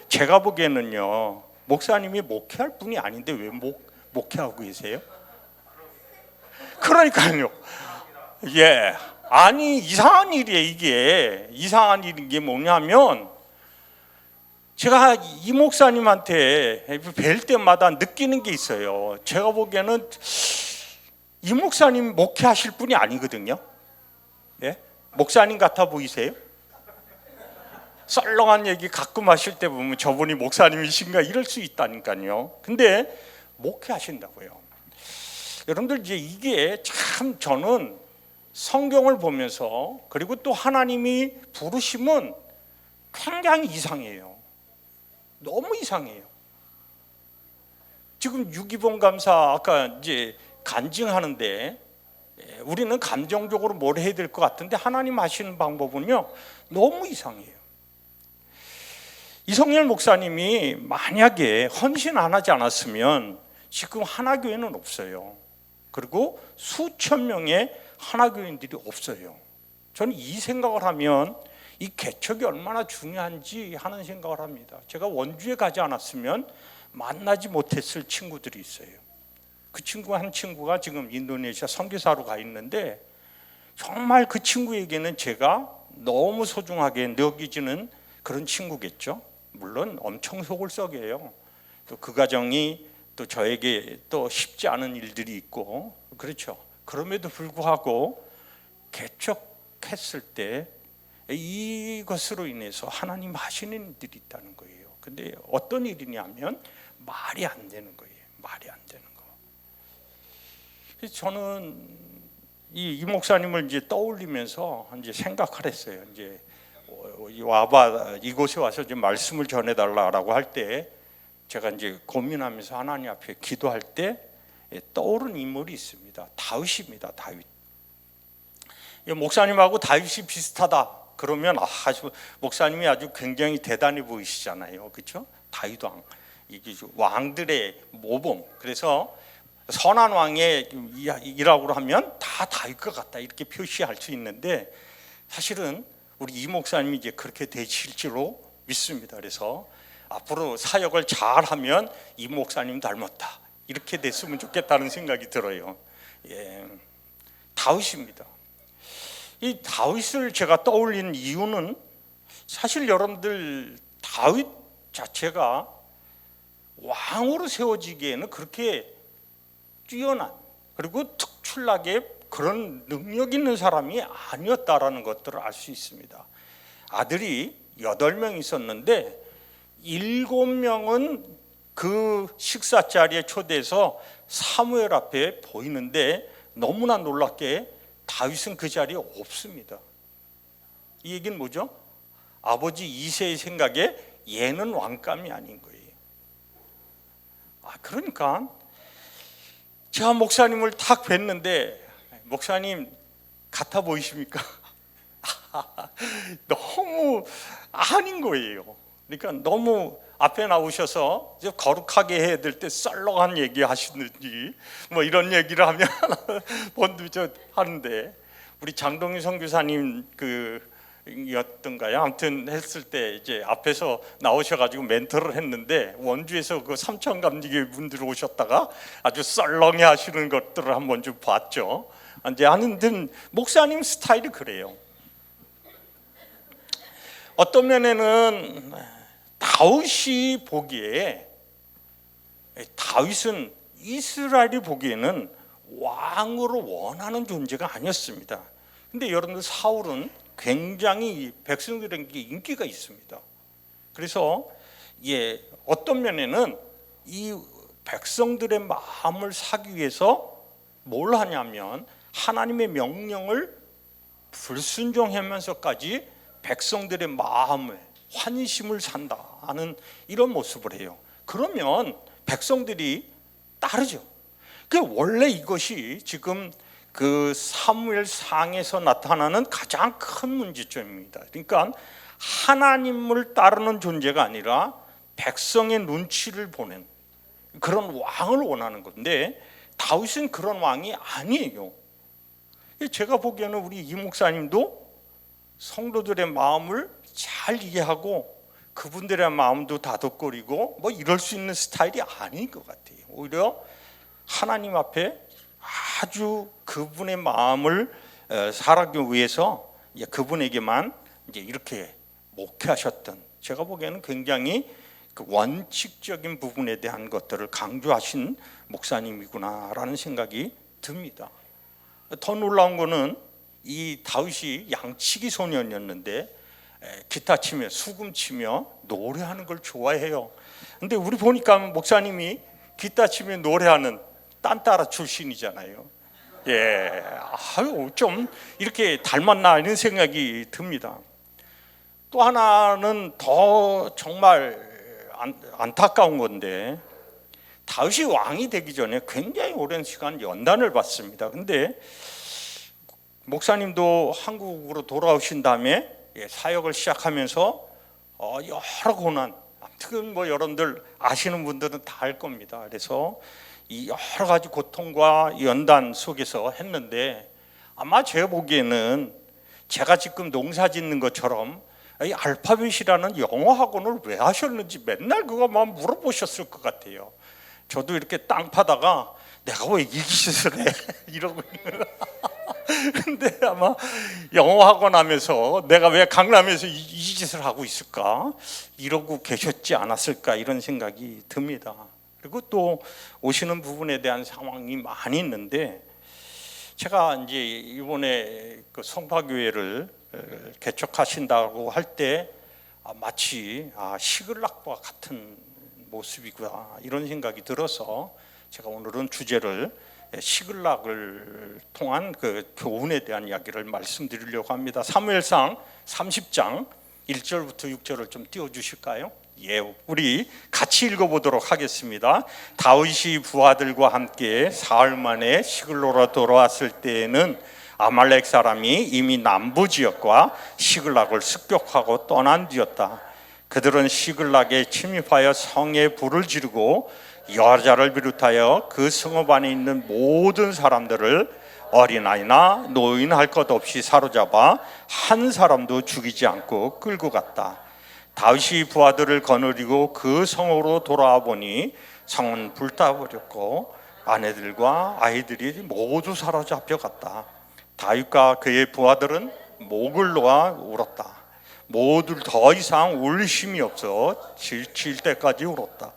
제가 보기에는요 목사님이 목회할 분이 아닌데 왜 목회하고 계세요? 그러니까요. 예, 아니 이상한 일이에요. 이게 이상한 일인 게 뭐냐면 제가 이 목사님한테 뵐 때마다 느끼는 게 있어요. 제가 보기에는 이 목사님 목회하실 분이 아니거든요. 예? 목사님 같아 보이세요? 썰렁한 얘기 가끔 하실 때 보면 저분이 목사님이신가 이럴 수 있다니까요. 근데 목회하신다고요. 여러분들 이제 이게 참 저는 성경을 보면서 그리고 또 하나님이 부르심은 굉장히 이상해요. 너무 이상해요. 지금 유기봉 감사 아까 이제 간증하는데 우리는 감정적으로 뭘 해야 될 것 같은데 하나님 하시는 방법은요 너무 이상해요. 이성열 목사님이 만약에 헌신 안 하지 않았으면 지금 하나교회는 없어요. 그리고 수천 명의 하나교인들이 없어요. 저는 이 생각을 하면 이 개척이 얼마나 중요한지 하는 생각을 합니다. 제가 원주에 가지 않았으면 만나지 못했을 친구들이 있어요. 그 친구 한 친구가 지금 인도네시아 선교사로 가 있는데 정말 그 친구에게는 제가 너무 소중하게 여기지는 그런 친구겠죠. 물론 엄청 속을 썩여요. 또 그 가정이 또 저에게 또 쉽지 않은 일들이 있고 그렇죠. 그럼에도 불구하고 개척했을 때 이것으로 인해서 하나님 하시는 일들이 있다는 거예요. 근데 어떤 일이냐면 말이 안 되는 거예요. 말이 안 되는 거. 그래서 저는 이 목사님을 이제 떠올리면서 이제 생각을 했어요. 이제 와봐 이곳에 와서 좀 말씀을 전해달라라고 할 때 제가 이제 고민하면서 하나님 앞에 기도할 때 떠오른 인물이 있습니다. 다윗입니다. 다윗. 목사님하고 다윗이 비슷하다. 그러면 목사님이 아주 굉장히 대단해 보이시잖아요. 그렇죠? 다윗 왕. 이게 왕들의 모범. 그래서 선한 왕의 이라고 하면 다 다윗 것 같다. 이렇게 표시할 수 있는데 사실은 우리 이 목사님이 이제 그렇게 되실지로 믿습니다. 그래서 앞으로 사역을 잘하면 이 목사님 닮았다. 이렇게 됐으면 좋겠다는 생각이 들어요. 다윗입니다. 이 다윗을 제가 떠올린 이유는 사실 여러분들 다윗 자체가 왕으로 세워지기에는 그렇게 뛰어난 그리고 특출나게 그런 능력 있는 사람이 아니었다라는 것들을 알 수 있습니다. 아들이 8명 있었는데 7명은 그 식사 자리에 초대해서 사무엘 앞에 보이는데 너무나 놀랍게 다윗은 그 자리에 없습니다. 이 얘기는 뭐죠? 아버지 이새의 생각에 얘는 왕감이 아닌 거예요. 그러니까 제가 목사님을 탁 뵀는데 목사님 같아 보이십니까? 너무 아닌 거예요. 그러니까 너무 앞에 나오셔서 이제 거룩하게 해야 될 때 썰렁한 얘기 하시는지 뭐 이런 얘기를 하면 본드 하는데 우리 장동희 선교사님 였던가요? 아무튼 했을 때 이제 앞에서 나오셔가지고 멘토를 했는데 원주에서 그 삼천감리교 분들 오셨다가 아주 썰렁해 하시는 것들을 한번 좀 봤죠. 이제 하는데 목사님 스타일이 그래요. 어떤 면에는 다윗이 보기에 다윗은 이스라엘이 보기에는 왕으로 원하는 존재가 아니었습니다. 근데 여러분들 사울은 굉장히 백성들에게 인기가 있습니다. 그래서 어떤 면에는 이 백성들의 마음을 사기 위해서 뭘 하냐면 하나님의 명령을 불순종하면서까지 백성들의 마음을 환심을 산다는 이런 모습을 해요. 그러면 백성들이 따르죠. 원래 이것이 지금 그 사무엘상에서 나타나는 가장 큰 문제점입니다. 그러니까 하나님을 따르는 존재가 아니라 백성의 눈치를 보는 그런 왕을 원하는 건데 다윗은 그런 왕이 아니에요. 제가 보기에는 우리 이 목사님도 성도들의 마음을 잘 이해하고 그분들의 마음도 다독거리고 뭐 이럴 수 있는 스타일이 아닌 것 같아요. 오히려 하나님 앞에 아주 그분의 마음을 살아가기 위해서 그분에게만 이제 이렇게 목회하셨던, 제가 보기에는 굉장히 그 원칙적인 부분에 대한 것들을 강조하신 목사님이구나라는 생각이 듭니다. 더 놀라운 거는 이 다윗이 양치기 소년이었는데 기타 치며 수금 치며 노래하는 걸 좋아해요. 근데 우리 보니까 목사님이 기타 치며 노래하는 딴따라 출신이잖아요. 좀 이렇게 닮았나 이런 생각이 듭니다. 또 하나는 더 정말 안타까운 건데 다윗이 왕이 되기 전에 굉장히 오랜 시간 연단을 받습니다. 근데 목사님도 한국으로 돌아오신 다음에 사역을 시작하면서 여러 고난, 아무튼 뭐 여러분들 아시는 분들은 다 알 겁니다. 그래서 이 여러 가지 고통과 연단 속에서 했는데 아마 제가 보기에는 제가 지금 농사 짓는 것처럼 이 알파벳이라는 영어 학원을 왜 하셨는지 맨날 그거만 물어보셨을 것 같아요. 저도 이렇게 땅 파다가 내가 왜 이 짓을 해? 이러고 있는 근데 아마 영어 학원 하면서 내가 왜 강남에서 이 짓을 하고 있을까? 이러고 계셨지 않았을까 이런 생각이 듭니다. 그리고 또 오시는 부분에 대한 상황이 많이 있는데 제가 이제 이번에 그 성파교회를 개척하신다고 할 때 마치 시글락과 같은 모습이구나 이런 생각이 들어서 제가 오늘은 주제를 시글락을 통한 그 교훈에 대한 이야기를 말씀드리려고 합니다. 사무엘상 30장 1절부터 6절을 좀 띄워주실까요? 우리 같이 읽어보도록 하겠습니다. 다윗이 부하들과 함께 사흘 만에 시글로로 돌아왔을 때에는 아말렉 사람이 이미 남부 지역과 시글락을 습격하고 떠난 뒤였다. 그들은 시글락에 침입하여 성에 불을 지르고 여자를 비롯하여 그 성읍 안에 있는 모든 사람들을 어린아이나 노인 할 것 없이 사로잡아 한 사람도 죽이지 않고 끌고 갔다. 다윗이 부하들을 거느리고 그 성으로 돌아와 보니 성은 불타버렸고 아내들과 아이들이 모두 사로잡혀 갔다. 다윗과 그의 부하들은 목을 놓아 울었다. 모두 더 이상 울 힘이 없어 지칠 때까지 울었다.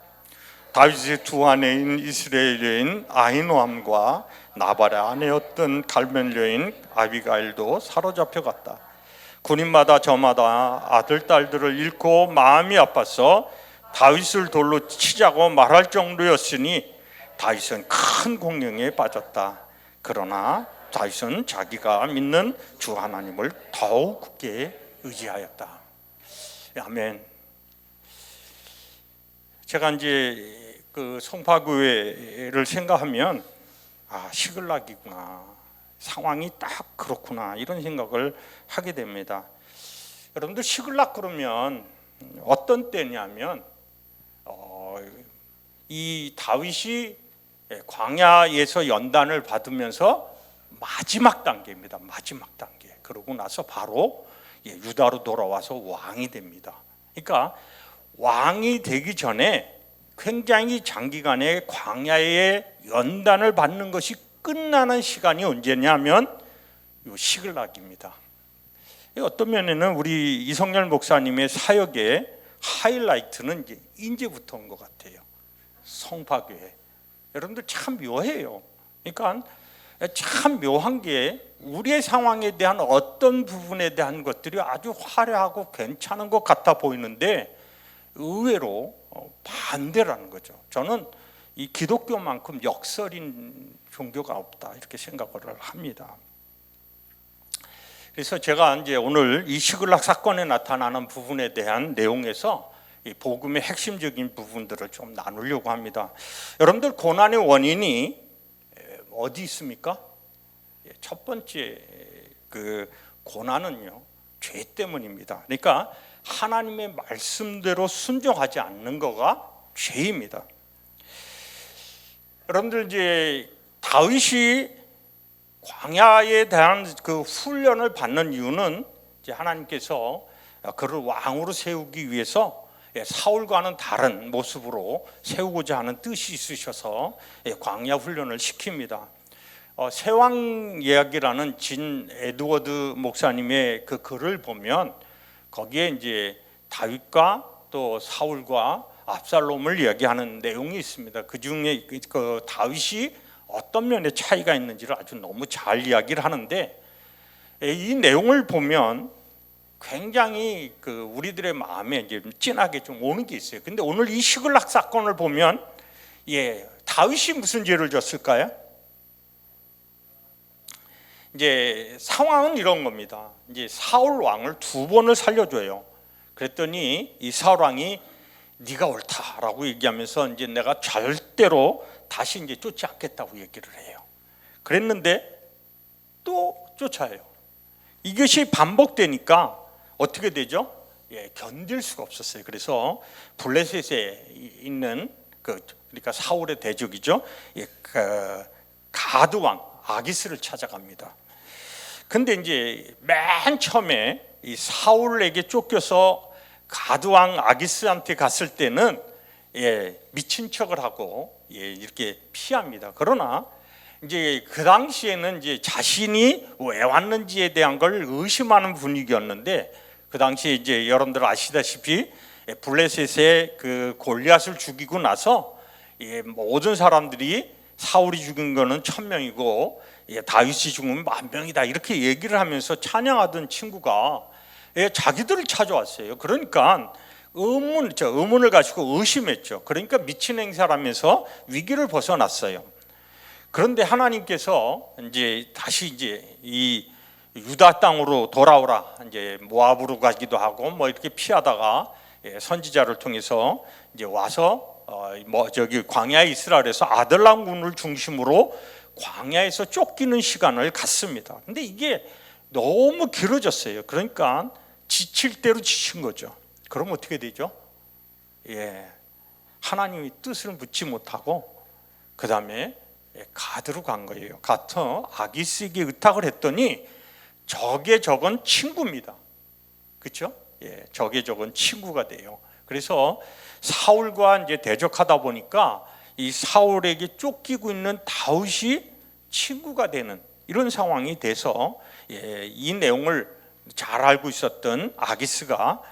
다윗의 두 아내인 이스라엘 여인 아히노암과 나발의 아내였던 갈멜 여인 아비가일도 사로잡혀 갔다. 군인마다 저마다 아들 딸들을 잃고 마음이 아파서 다윗을 돌로 치자고 말할 정도였으니 다윗은 큰 공경에 빠졌다. 그러나 다윗은 자기가 믿는 주 하나님을 더욱 굳게 의지하였다. 아멘. 제가 이제 그 송파교회를 생각하면 시글락이구나, 상황이 딱 그렇구나, 이런 생각을 하게 됩니다. 여러분들 시글락 그러면 어떤 때냐면 이 다윗이 광야에서 연단을 받으면서 마지막 단계입니다. 마지막 단계. 그러고 나서 바로 유다로 돌아와서 왕이 됩니다. 그러니까 왕이 되기 전에 굉장히 장기간의 광야의 연단을 받는 것이 끝나는 시간이 언제냐면 이 시글락입니다. 어떤 면에는 우리 이성열 목사님의 사역의 하이라이트는 이제부터인 것 같아요. 송파교회. 여러분들 참 묘해요. 그러니까 참 묘한 게 우리의 상황에 대한 어떤 부분에 대한 것들이 아주 화려하고 괜찮은 것 같아 보이는데 의외로 반대라는 거죠. 저는 이 기독교만큼 역설인 종교가 없다, 이렇게 생각을 합니다. 그래서 제가 이제 오늘 이 시글락 사건에 나타나는 부분에 대한 내용에서 이 복음의 핵심적인 부분들을 좀 나누려고 합니다. 여러분들 고난의 원인이 어디 있습니까? 첫 번째 그 고난은요, 죄 때문입니다. 그러니까 하나님의 말씀대로 순종하지 않는 거가 죄입니다. 여러분들 이제 다윗이 광야에 대한 그 훈련을 받는 이유는 이제 하나님께서 그를 왕으로 세우기 위해서 사울과는 다른 모습으로 세우고자 하는 뜻이 있으셔서 광야 훈련을 시킵니다. 세왕 이야기라는 진 에드워드 목사님의 그 글을 보면 거기에 이제 다윗과 또 사울과 압살롬을 이야기하는 내용이 있습니다. 그 중에 그 다윗이 어떤 면에 차이가 있는지를 아주 너무 잘 이야기를 하는데, 이 내용을 보면 굉장히 그 우리들의 마음에 이제 진하게 좀 오는 게 있어요. 근데 오늘 이 시글락 사건을 보면 다윗이 무슨 죄를 졌을까요? 이제 상황은 이런 겁니다. 이제 사울 왕을 두 번을 살려줘요. 그랬더니 이 사울 왕이 네가 옳다라고 얘기하면서 이제 내가 절대로 다시 이제 쫓지 않겠다고 얘기를 해요. 그랬는데 또 쫓아요. 이것이 반복되니까 어떻게 되죠? 견딜 수가 없었어요. 그래서 블레셋에 있는 그러니까 사울의 대적이죠. 그 가드 왕 아기스를 찾아갑니다. 근데 이제 맨 처음에 이 사울에게 쫓겨서 가드 왕 아기스한테 갔을 때는 미친 척을 하고 이렇게 피합니다. 그러나 이제 그 당시에는 이제 자신이 왜 왔는지에 대한 걸 의심하는 분위기였는데, 그 당시에 이제 여러분들 아시다시피 블레셋의 그 골리앗을 죽이고 나서 모든 사람들이 사울이 죽인 거는 1000명이고 다윗이 죽으면 10,000명이다 이렇게 얘기를 하면서 찬양하던 친구가 자기들을 찾아왔어요. 그러니까 의문을 가지고 의심했죠. 그러니까 미친 행사를 하면서 위기를 벗어났어요. 그런데 하나님께서 이제 다시 이제 이 유다 땅으로 돌아오라, 이제 모압으로 가기도 하고 뭐 이렇게 피하다가 선지자를 통해서 이제 와서 광야 이스라엘에서 아들람군을 중심으로 광야에서 쫓기는 시간을 갖습니다. 근데 이게 너무 길어졌어요. 그러니까 지칠 대로 지친 거죠. 그럼 어떻게 되죠? 하나님의 뜻을 묻지 못하고 그 다음에 가드로 간 거예요. 가서 아기스에게 의탁을 했더니 적의 적은 친구입니다. 그렇죠? 적의 적은 친구가 돼요. 그래서 사울과 이제 대적하다 보니까 이 사울에게 쫓기고 있는 다윗이 친구가 되는 이런 상황이 돼서 이 내용을 잘 알고 있었던 아기스가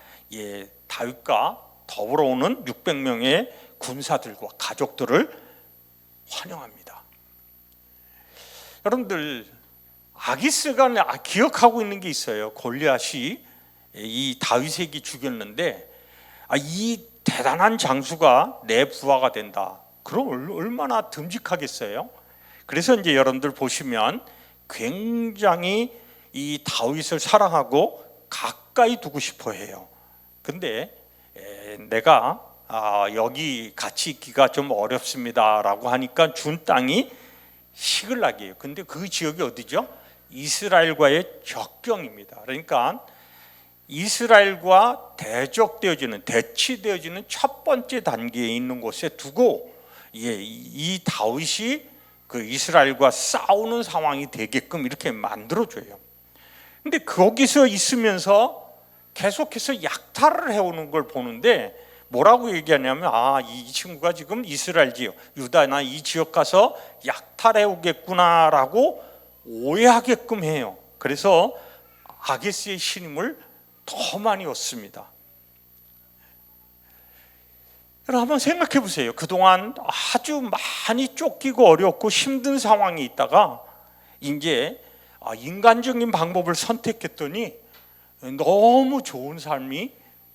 다윗과 더불어 오는 600명의 군사들과 가족들을 환영합니다. 여러분들, 아기스가 기억하고 있는 게 있어요. 골리앗이 이 다윗에게 죽였는데 이 대단한 장수가 내 부하가 된다. 그럼 얼마나 듬직하겠어요? 그래서 이제 여러분들 보시면 굉장히 이 다윗을 사랑하고 가까이 두고 싶어 해요. 근데 내가 여기 같이 있기가 좀 어렵습니다라고 하니까 준 땅이 시글락이에요. 근데 그 지역이 어디죠? 이스라엘과의 접경입니다. 그러니까 이스라엘과 대치되어지는 첫 번째 단계에 있는 곳에 두고 이 다윗이 그 이스라엘과 싸우는 상황이 되게끔 이렇게 만들어줘요. 근데 거기서 있으면서 계속해서 약탈을 해오는 걸 보는데 뭐라고 얘기하냐면 이 친구가 지금 이스라엘 지역, 유다나 이 지역 가서 약탈해 오겠구나라고 오해하게끔 해요. 그래서 아기스의 신임을 더 많이 얻습니다. 여러분 한번 생각해 보세요. 그동안 아주 많이 쫓기고 어렵고 힘든 상황에 있다가 이제 인간적인 방법을 선택했더니 너무 좋은 삶이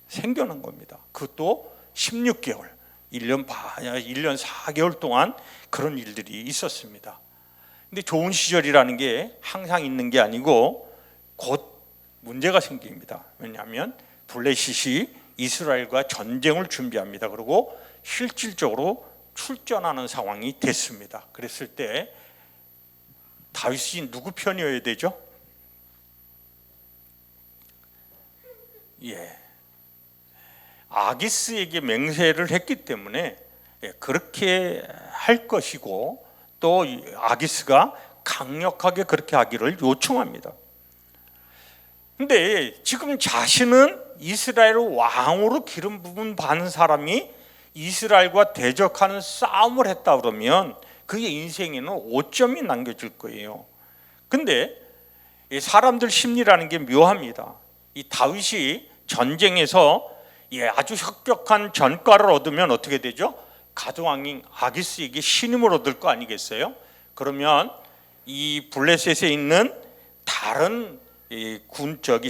생겨난 겁니다. 그것도 16개월, 1년 4개월 동안 그런 일들이 있었습니다. 근데 좋은 시절이라는 게 항상 있는 게 아니고 곧 문제가 생깁니다. 왜냐하면 블레셋이 이스라엘과 전쟁을 준비합니다. 그리고 실질적으로 출전하는 상황이 됐습니다. 그랬을 때 다윗이 누구 편이어야 되죠? 아기스에게 맹세를 했기 때문에 그렇게 할 것이고 또 아기스가 강력하게 그렇게 하기를 요청합니다. 근데 지금 자신은 이스라엘 왕으로 기름 부음 받은 사람이 이스라엘과 대적하는 싸움을 했다 그러면 그의 인생에는 오점이 남겨질 거예요. 근데 사람들 심리라는 게 묘합니다. 이 다윗이 전쟁에서 아주 혁격한 전과를 얻으면 어떻게 되죠? 가드왕인 아기스에게 신임을 얻을 거 아니겠어요? 그러면 이 블레셋에 있는 다른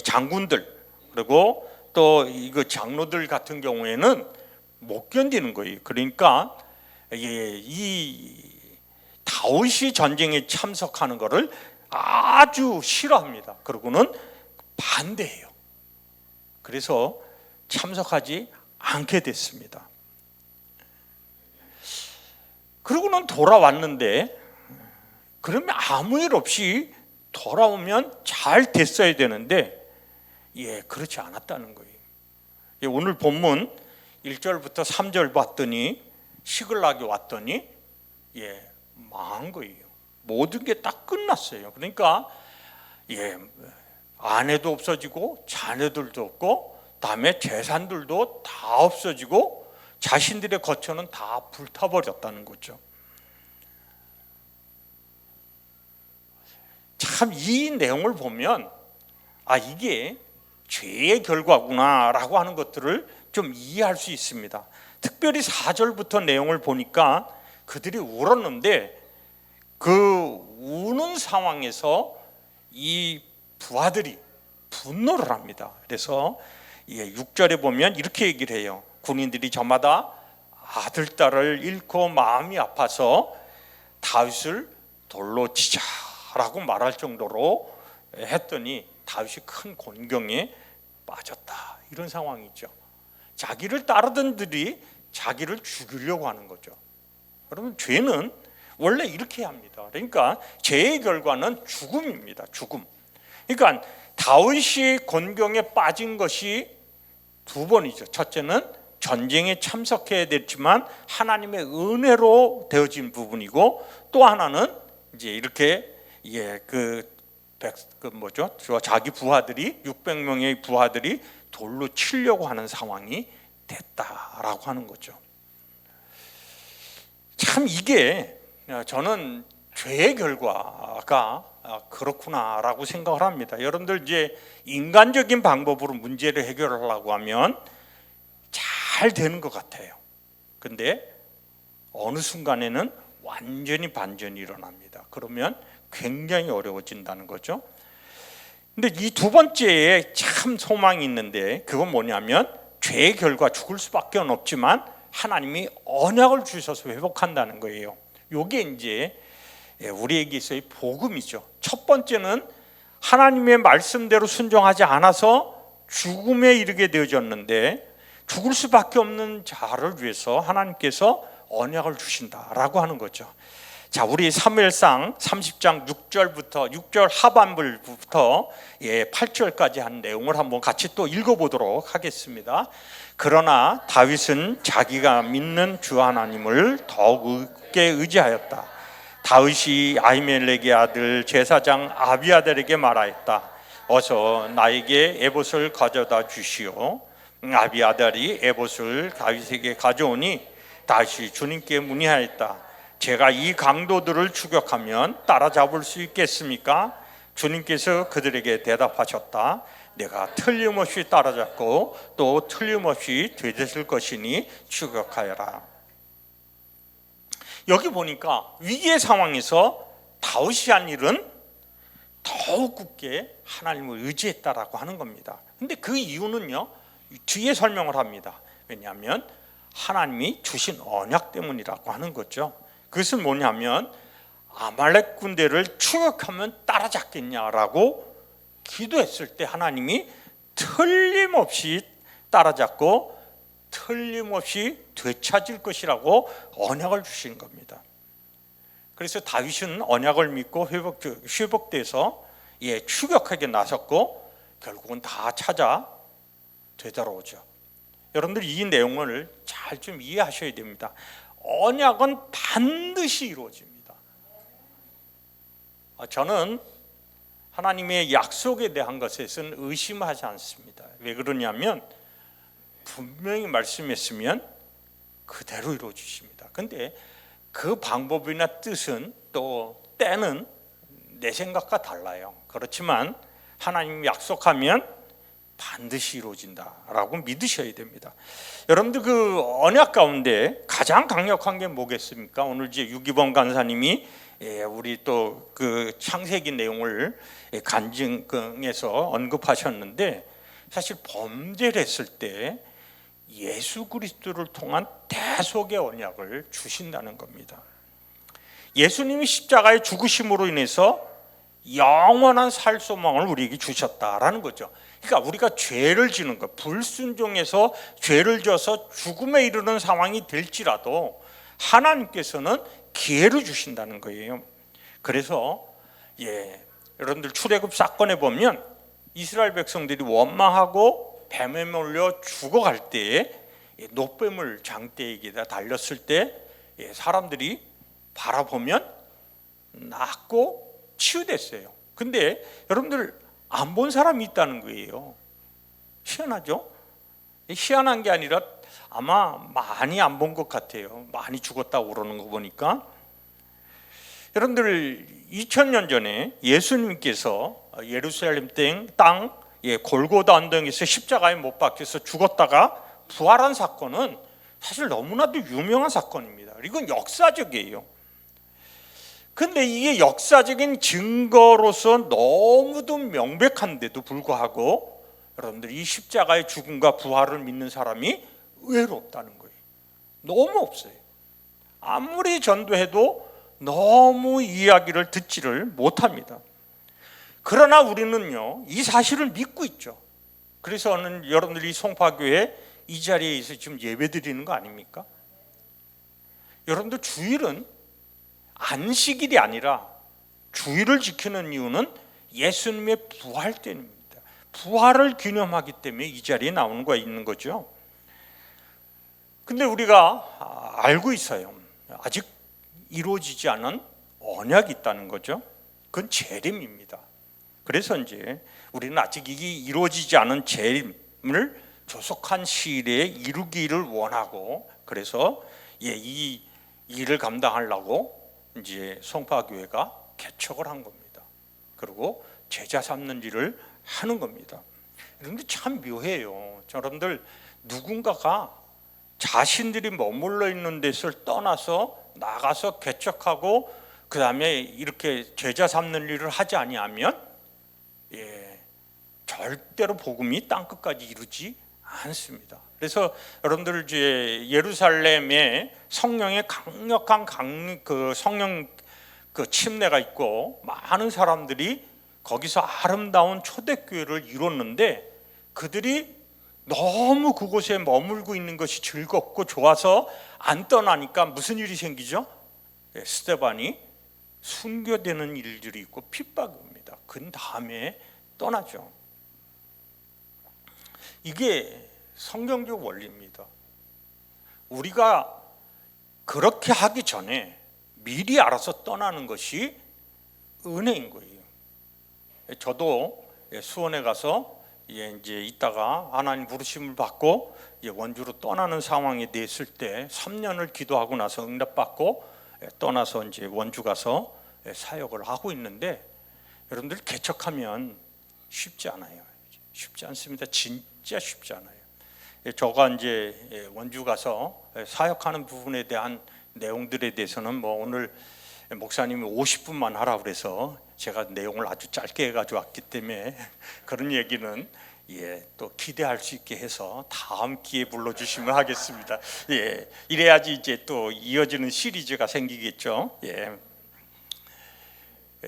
장군들 그리고 또 이거 장로들 같은 경우에는 못 견디는 거예요. 그러니까 이 다윗이 전쟁에 참석하는 것을 아주 싫어합니다. 그러고는 반대해요. 그래서 참석하지 않게 됐습니다. 그러고는 돌아왔는데 그러면 아무 일 없이 돌아오면 잘 됐어야 되는데 그렇지 않았다는 거예요. 오늘 본문 1절부터 3절 봤더니 시글락이 왔더니 망한 거예요. 모든 게 딱 끝났어요. 그러니까 아내도 없어지고 자녀들도 없고 다음에 재산들도 다 없어지고 자신들의 거처는 다 불타버렸다는 거죠. 참 이 내용을 보면 이게 죄의 결과구나라고 하는 것들을 좀 이해할 수 있습니다. 특별히 4절부터 내용을 보니까 그들이 울었는데 그 우는 상황에서 이 부하들이 분노를 합니다. 그래서 6절에 보면 이렇게 얘기를 해요. 군인들이 저마다 아들, 딸을 잃고 마음이 아파서 다윗을 돌로 치자라고 말할 정도로 했더니 다윗이 큰 곤경에 빠졌다. 이런 상황이죠. 자기를 따르던 들이 자기를 죽이려고 하는 거죠. 여러분 죄는 원래 이렇게 합니다. 그러니까 죄의 결과는 죽음입니다. 죽음. 그러니까 다윗이 곤경에 빠진 것이 두 번이죠. 첫째는 전쟁에 참석해야 됐지만 하나님의 은혜로 되어진 부분이고 또 하나는 이제 이렇게 자기 부하들이 600명의 부하들이 돌로 치려고 하는 상황이 됐다라고 하는 거죠. 참 이게 저는 죄의 결과가 그렇구나라고 생각을 합니다. 여러분들 이제 인간적인 방법으로 문제를 해결하려고 하면 잘 되는 것 같아요. 근데 어느 순간에는 완전히 반전이 일어납니다. 그러면 굉장히 어려워진다는 거죠. 근데 이 두 번째에 참 소망이 있는데 그건 뭐냐면 죄의 결과 죽을 수밖에 없지만 하나님이 언약을 주셔서 회복한다는 거예요. 이게 이제 우리에게 있어의 복음이죠. 첫 번째는 하나님의 말씀대로 순종하지 않아서 죽음에 이르게 되어졌는데 죽을 수밖에 없는 자를 위해서 하나님께서 언약을 주신다라고 하는 거죠. 자, 우리 사무엘상 30장 6절 하반부부터 8절까지 한 내용을 한번 같이 또 읽어보도록 하겠습니다. 그러나 다윗은 자기가 믿는 주 하나님을 더욱 굳게 의지하였다. 다윗이 아히멜렉의 아들 제사장 아비아달에게 말하였다. 어서 나에게 에봇을 가져다 주시오. 아비아달이 에봇을 다윗에게 가져오니 다시 주님께 문의하였다. 제가 이 강도들을 추격하면 따라잡을 수 있겠습니까? 주님께서 그들에게 대답하셨다. 내가 틀림없이 따라잡고 또 틀림없이 되찾을 것이니 추격하여라. 여기 보니까 위기의 상황에서 다윗이 한 일은 더욱 굳게 하나님을 의지했다라고 하는 겁니다. 근데 그 이유는요, 뒤에 설명을 합니다. 왜냐하면 하나님이 주신 언약 때문이라고 하는 거죠. 그것은 뭐냐면 아말렉 군대를 추격하면 따라잡겠냐라고 기도했을 때 하나님이 틀림없이 따라잡고 틀림없이 되찾을 것이라고 언약을 주신 겁니다. 그래서 다윗은 언약을 믿고 회복돼서 추격하게 나섰고 결국은 다 찾아 되돌아오죠. 여러분들 이 내용을 잘 좀 이해하셔야 됩니다. 언약은 반드시 이루어집니다. 저는 하나님의 약속에 대한 것에서는 의심하지 않습니다. 왜 그러냐면 분명히 말씀했으면 그대로 이루어주십니다. 근데 그 방법이나 뜻은 또 때는 내 생각과 달라요. 그렇지만 하나님이 약속하면 반드시 이루어진다라고 믿으셔야 됩니다. 여러분들 그 언약 가운데 가장 강력한 게 뭐겠습니까? 오늘 이제 유기범 간사님이 우리 또 그 창세기 내용을 간증해서 언급하셨는데 사실 범죄를 했을 때 예수 그리스도를 통한 대속의 언약을 주신다는 겁니다. 예수님이 십자가의 죽으심으로 인해서 영원한 살 소망을 우리에게 주셨다라는 거죠. 그러니까 우리가 죄를 지는 것, 불순종해서 죄를 져서 죽음에 이르는 상황이 될지라도 하나님께서는 기회를 주신다는 거예요. 그래서 여러분들 출애굽 사건에 보면 이스라엘 백성들이 원망하고 뱀에 몰려 죽어갈 때에 노뱀을 장대에게다 달렸을 때 사람들이 바라보면 낫고 치유됐어요. 근데 여러분들 안 본 사람이 있다는 거예요. 희한하죠? 희한한 게 아니라 아마 많이 안 본 것 같아요. 많이 죽었다고 그러는 거 보니까. 여러분들 2000년 전에 예수님께서 예루살렘 땅 골고다 언덕에서 십자가에 못 박혀서 죽었다가 부활한 사건은 사실 너무나도 유명한 사건입니다. 이건 역사적이에요. 근데 이게 역사적인 증거로서 너무도 명백한데도 불구하고 여러분들 이 십자가의 죽음과 부활을 믿는 사람이 의외로 없다는 거예요. 너무 없어요. 아무리 전도해도 너무 이야기를 듣지를 못합니다. 그러나 우리는요 이 사실을 믿고 있죠. 그래서 여러분들이 송파교회 이 자리에서 지금 예배드리는 거 아닙니까? 여러분들 주일은 안식일이 아니라 주일을 지키는 이유는 예수님의 부활 때문입니다. 부활을 기념하기 때문에 이 자리에 나오는 거 있는 거죠. 근데 우리가 알고 있어요. 아직 이루어지지 않은 언약이 있다는 거죠. 그건 재림입니다. 그래서 이제 우리는 아직 이게 이루어지지 않은 재림을 조속한 시일에 이루기를 원하고 그래서 이 일을 감당하려고 이제 송파교회가 개척을 한 겁니다. 그리고 제자 삼는 일을 하는 겁니다. 그런데 참 묘해요. 여러분들, 누군가가 자신들이 머물러 있는 데를 떠나서 나가서 개척하고 그 다음에 이렇게 제자 삼는 일을 하지 아니하면 절대로 복음이 땅끝까지 이루지 않습니다. 그래서 여러분들 이제 예루살렘에 성령의 강력한 성령 침례가 있고 많은 사람들이 거기서 아름다운 초대교회를 이뤘는데, 그들이 너무 그곳에 머물고 있는 것이 즐겁고 좋아서 안 떠나니까 무슨 일이 생기죠? 스데반이 순교되는 일들이 있고 핍박이 옵니다. 그 다음에 떠나죠. 이게 성경적 원리입니다. 우리가 그렇게 하기 전에 미리 알아서 떠나는 것이 은혜인 거예요. 저도 수원에 가서 이제 있다가 하나님 부르심을 받고 원주로 떠나는 상황에 됐을 때 3년을 기도하고 나서 응답받고 떠나서 이제 원주 가서 사역을 하고 있는데, 여러분들 개척하면 쉽지 않아요. 쉽지 않습니다. 진짜 쉽지 않아요. 저가 이제 원주 가서 사역하는 부분에 대한 내용들에 대해서는 뭐 오늘 목사님이 50분만 하라 그래서 제가 내용을 아주 짧게 해가지고 왔기 때문에 그런 얘기는 또 기대할 수 있게 해서 다음 기회에 불러주시면 하겠습니다. 이래야지 이제 또 이어지는 시리즈가 생기겠죠.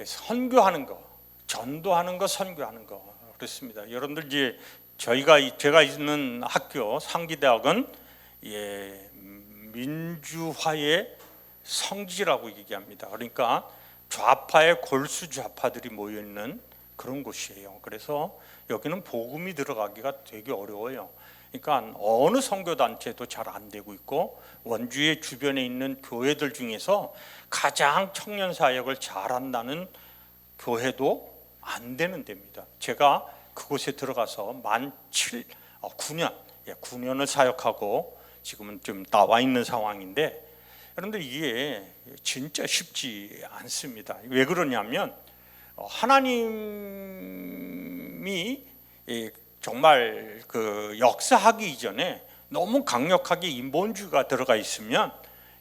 선교하는 거, 전도하는 거, 선교하는 거 그렇습니다. 여러분들 이제 제가 있는 학교 상기대학은 민주화의 성지라고 얘기합니다. 그러니까 좌파의 골수 좌파들이 모여 있는 그런 곳이에요. 그래서 여기는 복음이 들어가기가 되게 어려워요. 그러니까 어느 선교 단체도 잘 안 되고 있고, 원주의 주변에 있는 교회들 중에서 가장 청년 사역을 잘한다는 교회도 안 되는 데입니다. 제가 그곳에 들어가서 9년을 사역하고 지금은 좀 나와 있는 상황인데, 그런데 이게 진짜 쉽지 않습니다. 왜 그러냐면 하나님이 정말 그 역사하기 이전에 너무 강력하게 인본주의가 들어가 있으면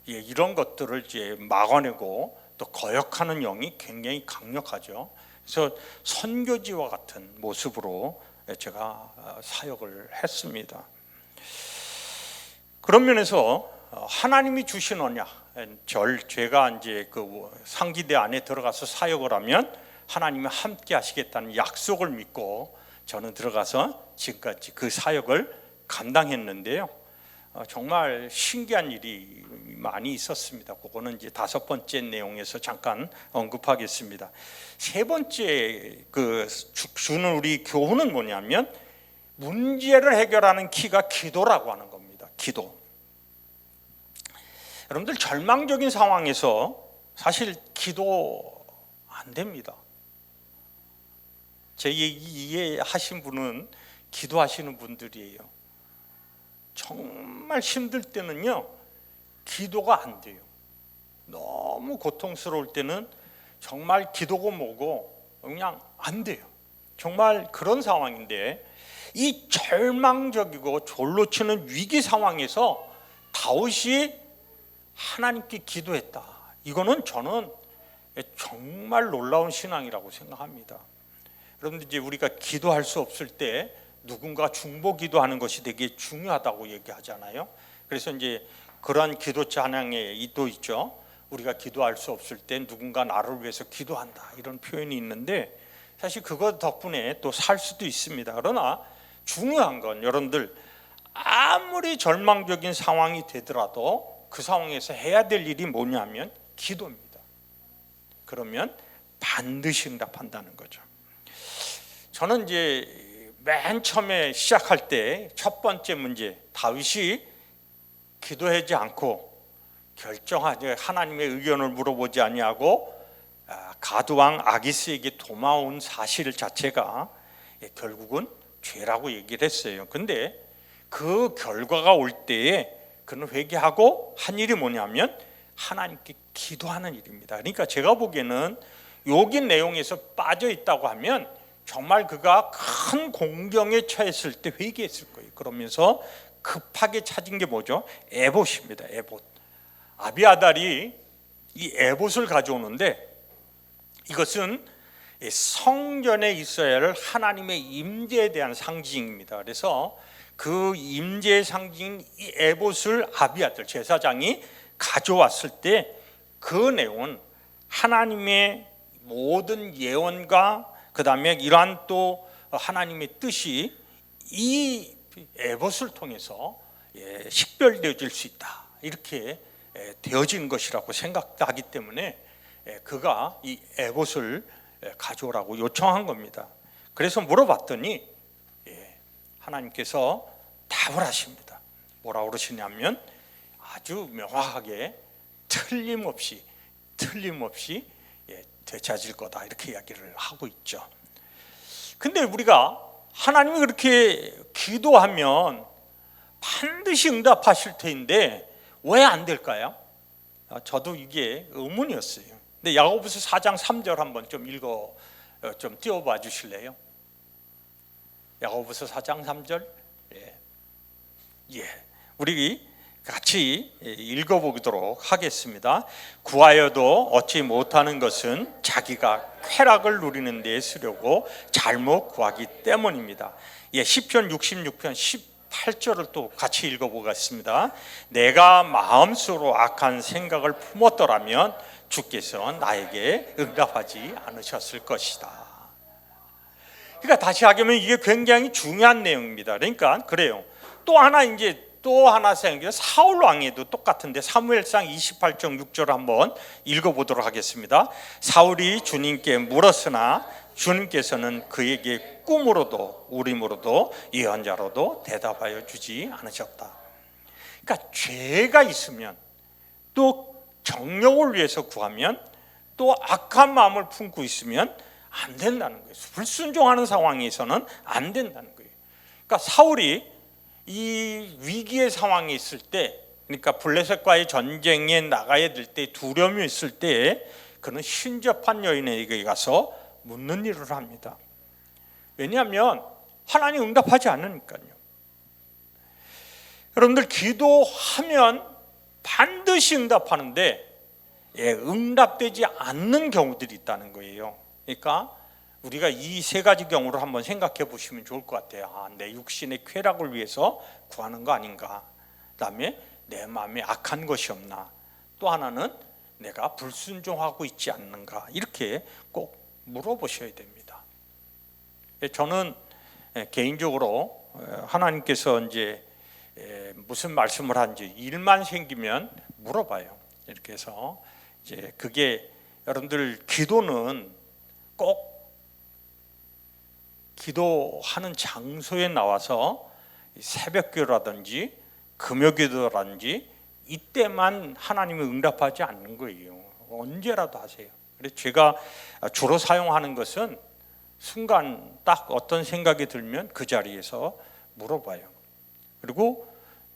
이런 것들을 이제 막아내고 또 거역하는 영이 굉장히 강력하죠. 그래서 선교지와 같은 모습으로 제가 사역을 했습니다. 그런 면에서 하나님이 주신 언약, 제가 이제 그 상기대 안에 들어가서 사역을 하면 하나님이 함께 하시겠다는 약속을 믿고 저는 들어가서 지금까지 그 사역을 감당했는데요. 정말 신기한 일이 많이 있었습니다. 그거는 이제 5번째 내용에서 잠깐 언급하겠습니다. 3번째 주는 우리 교훈은 뭐냐면, 문제를 해결하는 키가 기도라고 하는 겁니다. 기도. 여러분들, 절망적인 상황에서 사실 기도 안 됩니다. 제 이해하신 분은 기도하시는 분들이에요. 정말 힘들 때는요, 기도가 안 돼요. 너무 고통스러울 때는 정말 기도고 뭐고 그냥 안 돼요. 정말 그런 상황인데, 이 절망적이고 졸로 치는 위기 상황에서 다윗이 하나님께 기도했다. 이거는 저는 정말 놀라운 신앙이라고 생각합니다. 여러분들, 이제 우리가 기도할 수 없을 때 누군가 중보 기도하는 것이 되게 중요하다고 얘기하잖아요. 그래서 이제 그러한 기도 찬양에 또 있죠. 우리가 기도할 수 없을 때 누군가 나를 위해서 기도한다, 이런 표현이 있는데, 사실 그것 덕분에 또 살 수도 있습니다. 그러나 중요한 건 여러분들, 아무리 절망적인 상황이 되더라도 그 상황에서 해야 될 일이 뭐냐면 기도입니다. 그러면 반드시 응답한다는 거죠. 저는 이제 맨 처음에 시작할 때 첫 번째 문제, 다윗이 기도하지 않고 결정하지, 하나님의 의견을 물어보지 아니하고 가드왕 아기스에게 도망온 사실 자체가 결국은 죄라고 얘기를 했어요. 근데 그 결과가 올 때에 그는 회개하고 한 일이 뭐냐면, 하나님께 기도하는 일입니다. 그러니까 제가 보기에는 여기 내용에서 빠져 있다고 하면 정말 그가 큰 공경에 처했을 때 회개했을 거예요. 그러면서 급하게 찾은 게 뭐죠? 에봇입니다. 에봇. 아비아달이 이 에봇을 가져오는데 이것은 성전에 있어야 할 하나님의 임재에 대한 상징입니다. 그래서 그 임재의 상징인 이 에봇을 아비아달 제사장이 가져왔을 때 그 내용은 하나님의 모든 예언과 그 다음에 이러한 또 하나님의 뜻이 이 에봇을 통해서 식별되어질 수 있다, 이렇게 되어진 것이라고 생각하기 때문에 그가 이 에봇을 가져오라고 요청한 겁니다. 그래서 물어봤더니 하나님께서 답을 하십니다. 뭐라고 그러시냐면 아주 명확하게 틀림없이 되찾을 거다, 이렇게 이야기를 하고 있죠. 근데 우리가 하나님이 그렇게 기도하면 반드시 응답하실 텐데 왜 안 될까요? 저도 이게 의문이었어요. 근데 야고보서 4장 3절 한번 좀 띄워봐 주실래요? 야고보서 4장 3절. 우리 같이 읽어보도록 하겠습니다. 구하여도 얻지 못하는 것은 자기가 쾌락을 누리는 데 쓰려고 잘못 구하기 때문입니다. 시편 66편 18절을 또 같이 읽어보겠습니다. 내가 마음속으로 악한 생각을 품었더라면 주께서 나에게 응답하지 않으셨을 것이다. 그러니까 다시 하면 이게 굉장히 중요한 내용입니다. 그러니까 그래요. 또 하나 생각해요. 사울 왕에도 똑같은데 사무엘상 28장 6절 한번 읽어보도록 하겠습니다. 사울이 주님께 물었으나 주님께서는 그에게 꿈으로도 우림으로도 예언자로도 대답하여 주지 않으셨다. 그러니까 죄가 있으면 또 정욕을 위해서 구하면 또 악한 마음을 품고 있으면 안 된다는 거예요. 불순종하는 상황에서는 안 된다는 거예요. 그러니까 사울이 이 위기의 상황에 있을 때, 그러니까 블레셋과의 전쟁에 나가야 될 때 두려움이 있을 때 그는 신접한 여인에게 가서 묻는 일을 합니다. 왜냐하면 하나님 응답하지 않으니까요. 여러분들 기도하면 반드시 응답하는데 응답되지 않는 경우들이 있다는 거예요. 그러니까 우리가 이 세 가지 경우를 한번 생각해 보시면 좋을 것 같아요. 내 육신의 쾌락을 위해서 구하는 거 아닌가? 그다음에 내 마음에 악한 것이 없나? 또 하나는 내가 불순종하고 있지 않는가? 이렇게 꼭 물어보셔야 됩니다. 저는 개인적으로 하나님께서 이제 무슨 말씀을 하는지 일만 생기면 물어봐요. 이렇게 해서 이제 그게 여러분들 기도는 꼭 기도하는 장소에 나와서 새벽기도라든지 금요기도라든지 이때만 하나님이 응답하지 않는 거예요. 언제라도 하세요. 그래서 제가 주로 사용하는 것은 순간 딱 어떤 생각이 들면 그 자리에서 물어봐요. 그리고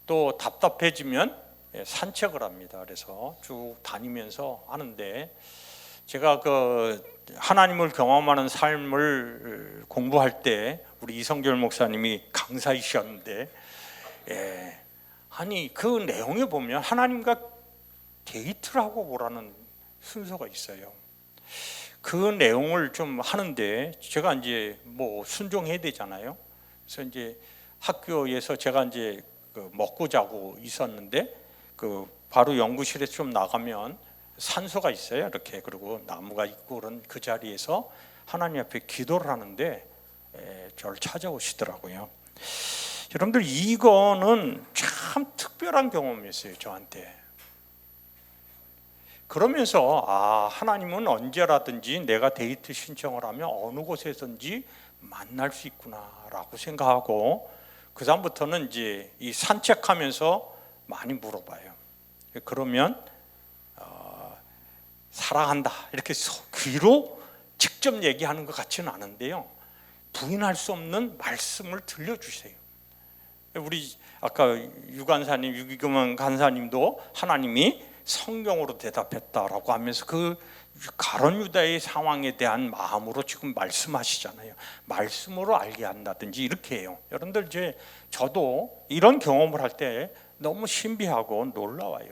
또 답답해지면 산책을 합니다. 그래서 쭉 다니면서 하는데 제가 하나님을 경험하는 삶을 공부할 때 우리 이성결 목사님이 강사이셨는데 아니 그 내용에 보면 하나님과 데이트를 하고 보라는 순서가 있어요. 그 내용을 좀 하는데 제가 이제 순종해야 되잖아요. 그래서 이제 학교에서 제가 이제 먹고 자고 있었는데 바로 연구실에 좀 나가면 산소가 있어요. 이렇게 그리고 나무가 있고 그런 그 자리에서 하나님 앞에 기도를 하는데 저를 찾아오시더라고요. 여러분들 이거는 참 특별한 경험이었어요. 저한테. 그러면서 하나님은 언제라든지 내가 데이트 신청을 하면 어느 곳에서든지 만날 수 있구나라고 생각하고 그 다음부터는 이제 이 산책하면서 많이 물어봐요. 그러면 사랑한다 이렇게 귀로 직접 얘기하는 것 같지는 않은데요, 부인할 수 없는 말씀을 들려주세요. 우리 아까 유기금 간사님도 하나님이 성경으로 대답했다라고 하면서 그 가룟 유다의 상황에 대한 마음으로 지금 말씀하시잖아요. 말씀으로 알게 한다든지 이렇게 해요. 여러분들 이제 저도 이런 경험을 할 때 너무 신비하고 놀라워요.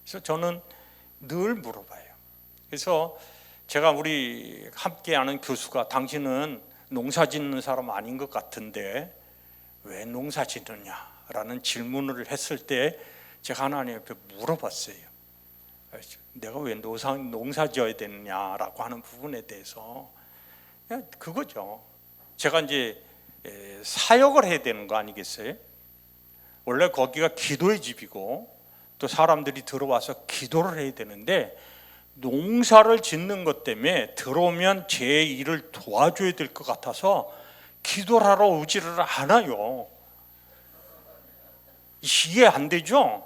그래서 저는 늘 물어봐요. 그래서 제가 우리 함께하는 교수가 당신은 농사 짓는 사람 아닌 것 같은데 왜 농사 짓느냐라는 질문을 했을 때 제가 하나님 앞에 물어봤어요. 내가 왜 농사 지어야 되느냐라고 하는 부분에 대해서 그거죠. 제가 이제 사역을 해야 되는 거 아니겠어요? 원래 거기가 기도의 집이고 또 사람들이 들어와서 기도를 해야 되는데 농사를 짓는 것 때문에 들어오면 제 일을 도와줘야 될 것 같아서 기도를 하러 오지를 않아요. 이해 안 되죠?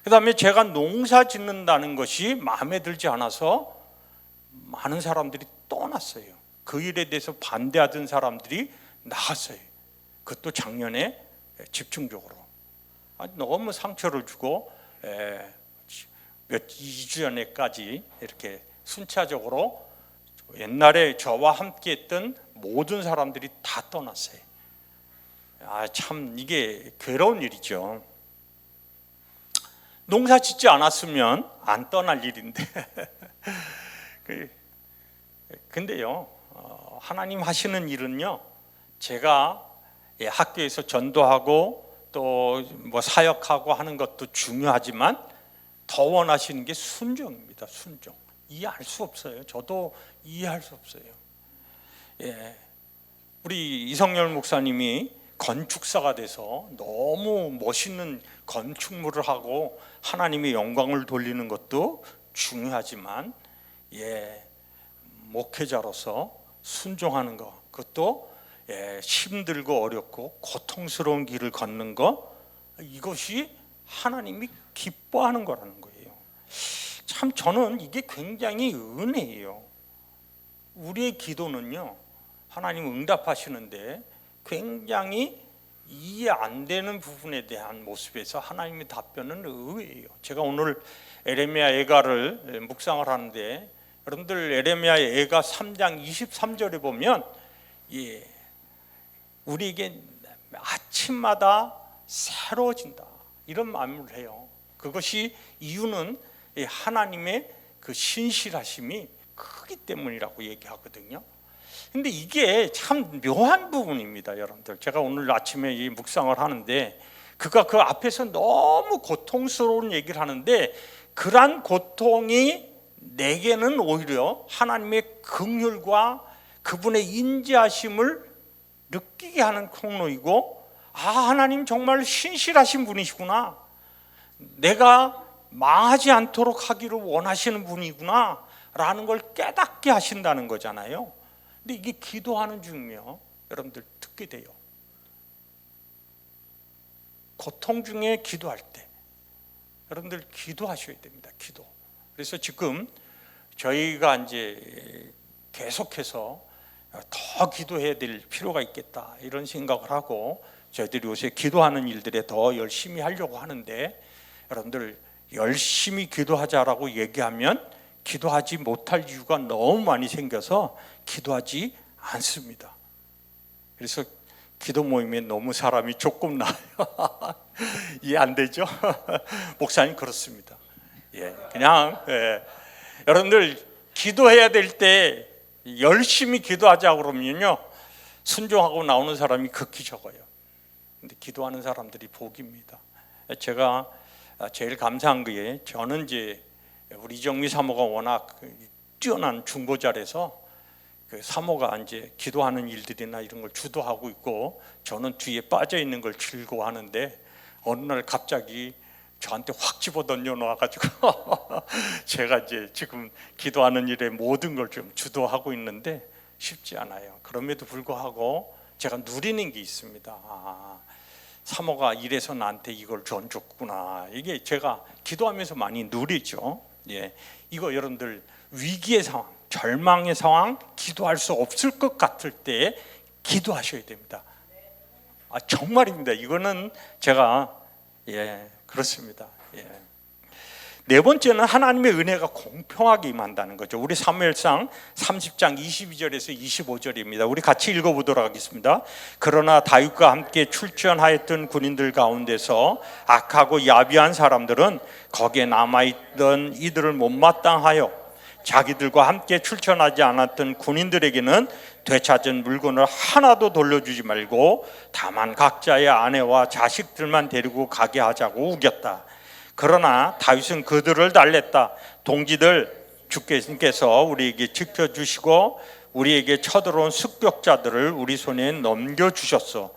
그 다음에 제가 농사 짓는다는 것이 마음에 들지 않아서 많은 사람들이 떠났어요. 그 일에 대해서 반대하던 사람들이 나갔어요. 그것도 작년에 집중적으로 너무 상처를 주고 2주 전에까지 이렇게 순차적으로 옛날에 저와 함께 했던 모든 사람들이 다 떠났어요. 참 이게 괴로운 일이죠. 농사 짓지 않았으면 안 떠날 일인데 근데요, 하나님 하시는 일은요, 제가 학교에서 전도하고 또 뭐 사역하고 하는 것도 중요하지만 더 원하시는 게 순종입니다. 순종. 이해할 수 없어요. 저도 이해할 수 없어요. 우리 이성열 목사님이 건축사가 돼서 너무 멋있는 건축물을 하고 하나님의 영광을 돌리는 것도 중요하지만 목회자로서 순종하는 것, 그것도 힘들고 어렵고 고통스러운 길을 걷는 것, 이것이 하나님이 기뻐하는 거라는 거예요. 참 저는 이게 굉장히 은혜예요. 우리의 기도는요, 하나님 응답하시는데 굉장히 이해 안 되는 부분에 대한 모습에서 하나님의 답변은 의외예요. 제가 오늘 에레미야 애가를 묵상을 하는데 여러분들 에레미야 애가 3장 23절에 보면 우리에게 아침마다 새로워진다 이런 마음을 해요. 그것이 이유는 하나님의 그 신실하심이 크기 때문이라고 얘기하거든요. 근데 이게 참 묘한 부분입니다, 여러분들. 제가 오늘 아침에 이 묵상을 하는데 그가 그 앞에서 너무 고통스러운 얘기를 하는데 그러한 고통이 내게는 오히려 하나님의 긍휼과 그분의 인자하심을 느끼게 하는 통로이고, 하나님 정말 신실하신 분이시구나, 내가 망하지 않도록 하기를 원하시는 분이구나 라는 걸 깨닫게 하신다는 거잖아요. 근데 이게 기도하는 중이요, 여러분들 듣게 돼요. 고통 중에 기도할 때 여러분들 기도하셔야 됩니다. 기도. 그래서 지금 저희가 이제 계속해서 더 기도해야 될 필요가 있겠다 이런 생각을 하고 저희들이 요새 기도하는 일들에 더 열심히 하려고 하는데, 여러분들 열심히 기도하자라고 얘기하면 기도하지 못할 이유가 너무 많이 생겨서 기도하지 않습니다. 그래서 기도 모임에 너무 사람이 조금 나요. 이해 안 되죠? 목사님 그렇습니다. 그냥 여러분들 기도해야 될 때 열심히 기도하자 그러면요, 순종하고 나오는 사람이 극히 적어요. 근데 기도하는 사람들이 복입니다. 제가 제일 감사한 게, 저는 이제 우리 이정미 사모가 워낙 뛰어난 중보자라서 그 사모가 이제 기도하는 일들이나 이런 걸 주도하고 있고 저는 뒤에 빠져 있는 걸 즐거워하는데, 어느 날 갑자기 저한테 확 집어던져 놔가지고 제가 이제 지금 기도하는 일에 모든 걸 좀 주도하고 있는데 쉽지 않아요. 그럼에도 불구하고 제가 누리는 게 있습니다. 사모가 이래서 나한테 이걸 줬구나. 이게 제가 기도하면서 많이 누리죠. 이거 여러분들 위기의 상황, 절망의 상황, 기도할 수 없을 것 같을 때 기도하셔야 됩니다. 정말입니다. 이거는 제가 그렇습니다. 네 번째는 하나님의 은혜가 공평하게 임한다는 거죠. 우리 사무엘상 30장 22절에서 25절입니다. 우리 같이 읽어보도록 하겠습니다. 그러나 다윗과 함께 출전하였던 군인들 가운데서 악하고 야비한 사람들은 거기에 남아있던 이들을 못마땅하여 자기들과 함께 출전하지 않았던 군인들에게는 되찾은 물건을 하나도 돌려주지 말고 다만 각자의 아내와 자식들만 데리고 가게 하자고 우겼다. 그러나 다윗은 그들을 달랬다. 동지들, 주께서 우리에게 지켜주시고 우리에게 쳐들어온 습격자들을 우리 손에 넘겨주셨소.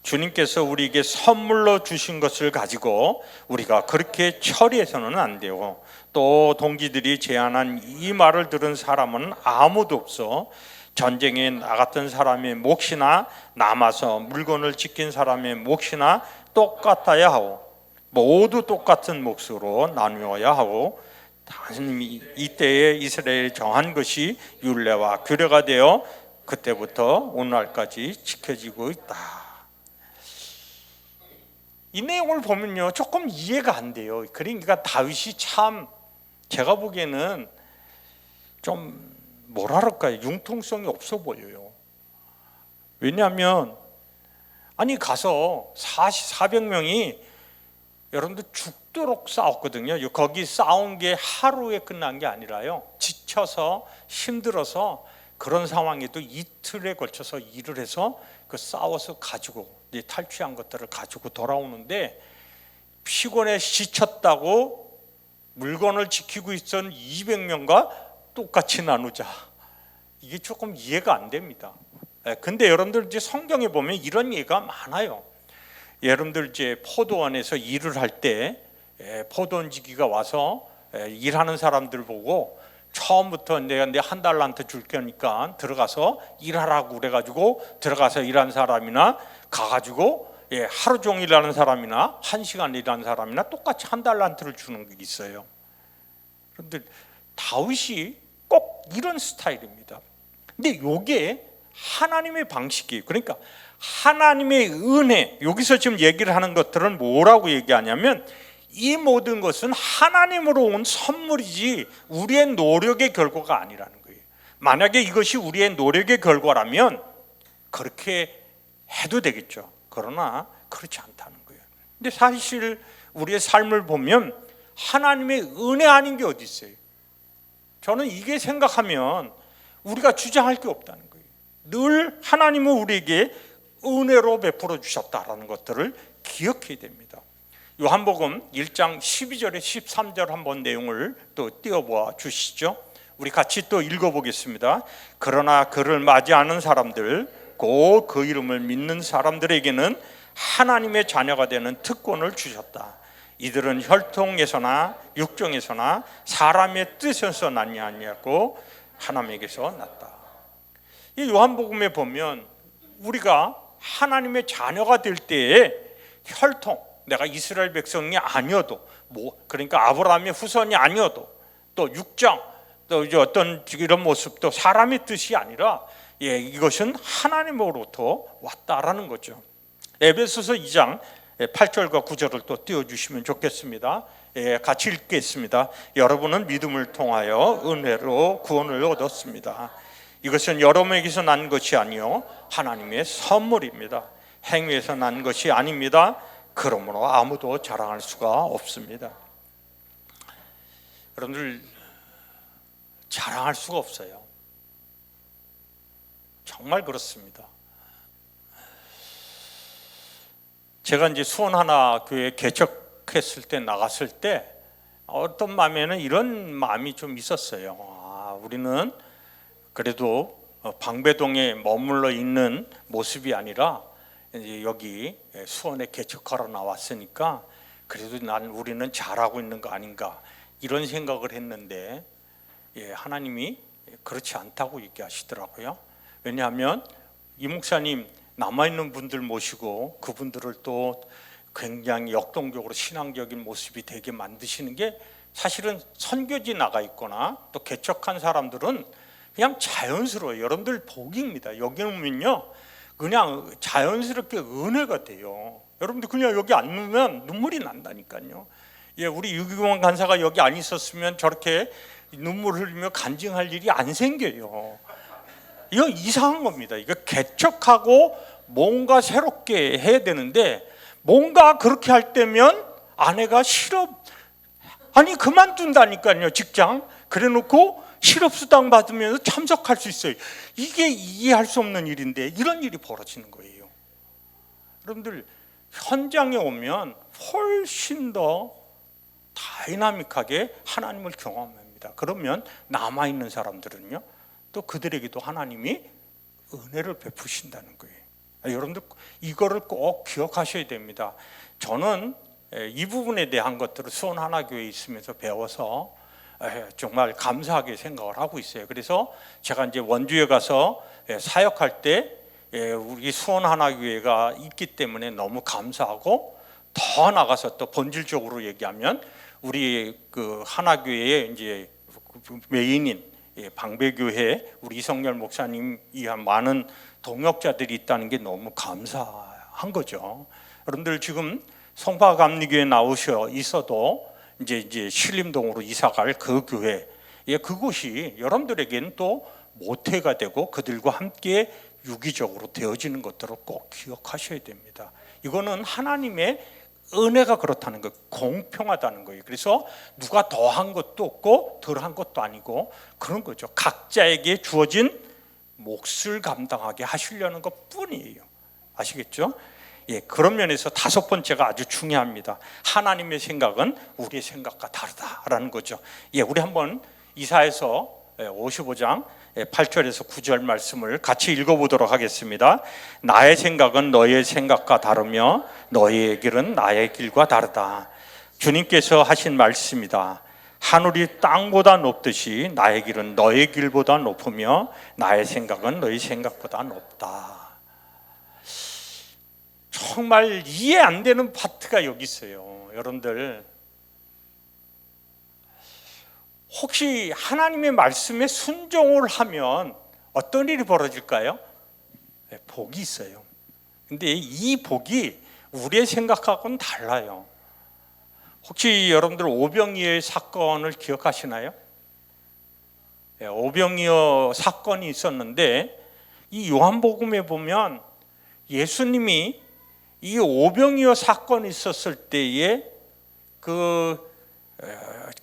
주님께서 우리에게 선물로 주신 것을 가지고 우리가 그렇게 처리해서는 안 돼요. 또 동지들이 제안한 이 말을 들은 사람은 아무도 없어. 전쟁에 나갔던 사람의 몫이나 남아서 물건을 지킨 사람의 몫이나 똑같아야 하고 모두 똑같은 몫으로 나누어야 하고 단순히 이때에 이스라엘이 정한 것이 율례와 규례가 되어 그때부터 오늘날까지 지켜지고 있다. 이 내용을 보면요 조금 이해가 안 돼요. 그러니까 다윗이 참 제가 보기에는 좀 뭐랄까요, 융통성이 없어 보여요. 왜냐하면 아니 가서 400명이 여러분들 죽도록 싸웠거든요. 거기 싸운 게 하루에 끝난 게 아니라요, 지쳐서 힘들어서 그런 상황에도 이틀에 걸쳐서 일을 해서 그 싸워서 가지고 탈취한 것들을 가지고 돌아오는데, 피곤해 지쳤다고 물건을 지키고 있던 200명과 똑같이 나누자, 이게 조금 이해가 안 됩니다. 근데 여러분들 이제 성경에 보면 이런 예가 많아요. 여러분들 이제 포도원에서 일을 할 때 포도원지기가 와서 일하는 사람들 보고 처음부터 내가 내 한 달란트 줄 거니까 들어가서 일하라고 그래가지고 들어가서 일한 사람이나 가가지고 하루 종일 일하는 사람이나 1시간 일하는 사람이나 똑같이 한 달란트를 주는 게 있어요. 그런데 다윗이 꼭 이런 스타일입니다. 근데 이게 하나님의 방식이에요. 그러니까 하나님의 은혜, 여기서 지금 얘기를 하는 것들은 뭐라고 얘기하냐면 이 모든 것은 하나님으로 온 선물이지 우리의 노력의 결과가 아니라는 거예요. 만약에 이것이 우리의 노력의 결과라면 그렇게 해도 되겠죠. 그러나 그렇지 않다는 거예요. 근데 사실 우리의 삶을 보면 하나님의 은혜 아닌 게 어디 있어요? 저는 이게 생각하면 우리가 주장할 게 없다는 거예요. 늘 하나님은 우리에게 은혜로 베풀어 주셨다라는 것들을 기억해야 됩니다. 요한복음 1장 12절에 13절 한번 내용을 또 띄워보아 주시죠. 우리 같이 또 읽어보겠습니다. 그러나 그를 맞이하는 사람들, 곧 그 이름을 믿는 사람들에게는 하나님의 자녀가 되는 특권을 주셨다. 이들은 혈통에서나 육정에서나 사람의 뜻에서 났지 아니하고 하나님에게서 났다. 이 요한복음에 보면 우리가 하나님의 자녀가 될 때에 혈통, 내가 이스라엘 백성이 아니어도 그러니까 아브라함의 후손이 아니어도 또 육정, 또 이제 어떤 이런 모습도 사람의 뜻이 아니라 이것은 하나님으로부터 왔다라는 거죠. 에베소서 2장 8절과 9절을 또 띄워주시면 좋겠습니다. 같이 읽겠습니다. 여러분은 믿음을 통하여 은혜로 구원을 얻었습니다. 이것은 여러분에게서 난 것이 아니요 하나님의 선물입니다. 행위에서 난 것이 아닙니다. 그러므로 아무도 자랑할 수가 없습니다. 여러분들 자랑할 수가 없어요. 정말 그렇습니다. 제가 이제 수원하나교회 개척했을 때 나갔을 때 어떤 마음에는 이런 마음이 좀 있었어요. 우리는 그래도 방배동에 머물러 있는 모습이 아니라 이제 여기 수원에 개척하러 나왔으니까 그래도 우리는 잘하고 있는 거 아닌가 이런 생각을 했는데 하나님이 그렇지 않다고 얘기하시더라고요. 왜냐하면 이 목사님 남아있는 분들 모시고 그분들을 또 굉장히 역동적으로 신앙적인 모습이 되게 만드시는 게 사실은 선교지 나가 있거나 또 개척한 사람들은 그냥 자연스러워요. 여러분들 복입니다. 여기 오면요 그냥 자연스럽게 은혜가 돼요. 여러분들 그냥 여기 앉으면 눈물이 난다니까요. 예, 우리 유기공원 간사가 여기 안 있었으면 저렇게 눈물 흘리며 간증할 일이 안 생겨요. 이거 이상한 겁니다. 이거 개척하고 뭔가 새롭게 해야 되는데 뭔가 그렇게 할 때면 아내가 실업 아니 그만둔다니까요. 직장 그래놓고 실업수당 받으면서 참석할 수 있어요. 이게 이해할 수 없는 일인데 이런 일이 벌어지는 거예요. 여러분들 현장에 오면 훨씬 더 다이나믹하게 하나님을 경험합니다. 그러면 남아있는 사람들은요 또 그들에게도 하나님이 은혜를 베푸신다는 거예요. 여러분들 이거를 꼭 기억하셔야 됩니다. 저는 이 부분에 대한 것들을 수원하나교회에 있으면서 배워서 정말 감사하게 생각을 하고 있어요. 그래서 제가 이제 원주에 가서 사역할 때 우리 수원하나교회가 있기 때문에 너무 감사하고 더 나가서 또 본질적으로 얘기하면 우리 그 하나교회의 이제 메인인 방배교회 우리 이성열 목사님 이한 많은 동역자들이 있다는 게 너무 감사한 거죠. 여러분들 지금 성파감리교회 나오셔 있어도 이제 신림동으로 이사갈 그 교회, 그곳이 여러분들에게는 또 모태가 되고 그들과 함께 유기적으로 되어지는 것들을 꼭 기억하셔야 됩니다. 이거는 하나님의 은혜가 그렇다는 거예요. 공평하다는 거예요. 그래서 누가 더한 것도 없고 덜한 것도 아니고 그런 거죠. 각자에게 주어진 몫을 감당하게 하시려는 것뿐이에요. 아시겠죠? 그런 면에서 다섯 번째가 아주 중요합니다. 하나님의 생각은 우리의 생각과 다르다라는 거죠. 우리 한번 이사야서 55장 8절에서 9절 말씀을 같이 읽어보도록 하겠습니다. 나의 생각은 너의 생각과 다르며 너의 길은 나의 길과 다르다. 주님께서 하신 말씀이다. 하늘이 땅보다 높듯이 나의 길은 너의 길보다 높으며 나의 생각은 너의 생각보다 높다. 정말 이해 안 되는 파트가 여기 있어요. 여러분들 혹시 하나님의 말씀에 순종을 하면 어떤 일이 벌어질까요? 복이 있어요. 근데 이 복이 우리의 생각하고는 달라요. 혹시 여러분들 오병이어 사건을 기억하시나요? 오병이어 사건이 있었는데 이 요한복음에 보면 예수님이 이 오병이어 사건이 있었을 때에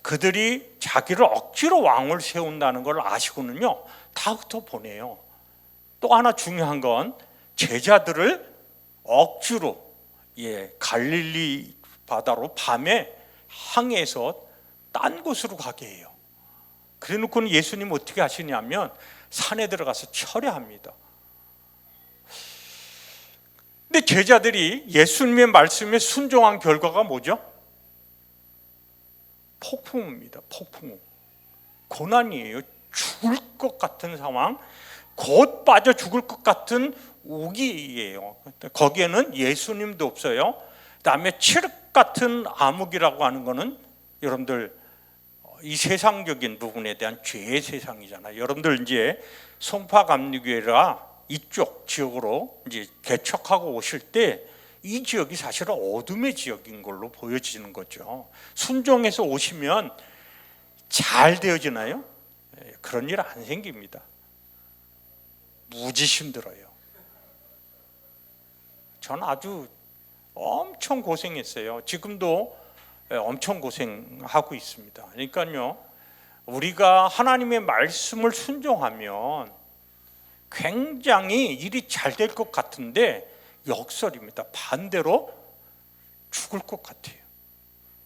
그들이 자기를 억지로 왕을 세운다는 걸 아시고는요 다 흩어보내요. 또 하나 중요한 건 제자들을 억지로 갈릴리 바다로 밤에 항해해서 딴 곳으로 가게 해요. 그래 놓고는 예수님 어떻게 하시냐면 산에 들어가서 철야합니다. 근데 제자들이 예수님의 말씀에 순종한 결과가 뭐죠? 폭풍입니다. 폭풍. 고난이에요. 죽을 것 같은 상황, 곧 빠져 죽을 것 같은 우기예요. 거기에는 예수님도 없어요. 그다음에 칠흑 같은 암흑이라고 하는 거는 여러분들 이 세상적인 부분에 대한 죄의 세상이잖아요. 여러분들 이제 송파감리교회라 이쪽 지역으로 이제 개척하고 오실 때 이 지역이 사실은 어둠의 지역인 걸로 보여지는 거죠. 순종해서 오시면 잘 되어지나요? 그런 일 안 생깁니다. 무지 힘들어요. 저는 아주 엄청 고생했어요. 지금도 엄청 고생하고 있습니다. 그러니까요, 우리가 하나님의 말씀을 순종하면 굉장히 일이 잘 될 것 같은데 역설입니다. 반대로 죽을 것 같아요.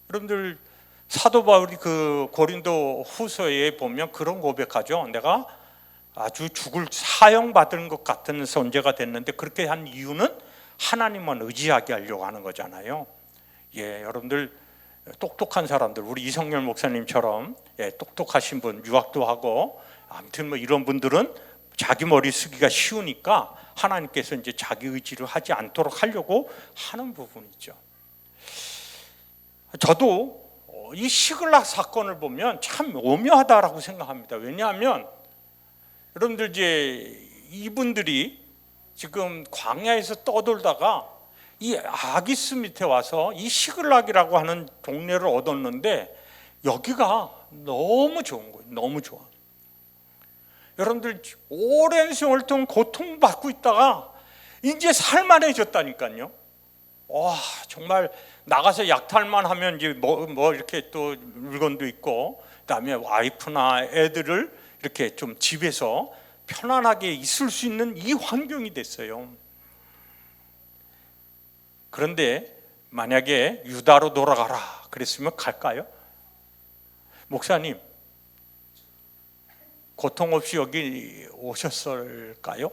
여러분들 사도 바울이 그 고린도 후서에 보면 그런 고백하죠. 내가 아주 죽을 사형받은 것 같은 존재가 됐는데 그렇게 한 이유는 하나님만 의지하게 하려고 하는 거잖아요. 여러분들 똑똑한 사람들, 우리 이성열 목사님처럼 똑똑하신 분, 유학도 하고 아무튼 뭐 이런 분들은 자기 머리 쓰기가 쉬우니까 하나님께서 이제 자기 의지를 하지 않도록 하려고 하는 부분이죠. 저도 이 시글락 사건을 보면 참 오묘하다라고 생각합니다. 왜냐하면 여러분들 이제 이분들이 지금 광야에서 떠돌다가 이 아기스 밑에 와서 이 시글락이라고 하는 동네를 얻었는데 여기가 너무 좋은 거예요. 너무 좋아. 여러분들 오랜 세월 동안 고통받고 있다가 이제 살만해졌다니까요. 와, 정말 나가서 약탈만 하면 이제 뭐 이렇게 또 물건도 있고, 그다음에 와이프나 애들을 이렇게 좀 집에서 편안하게 있을 수 있는 이 환경이 됐어요. 그런데 만약에 유다로 돌아가라 그랬으면 갈까요? 목사님, 고통 없이 여기 오셨을까요?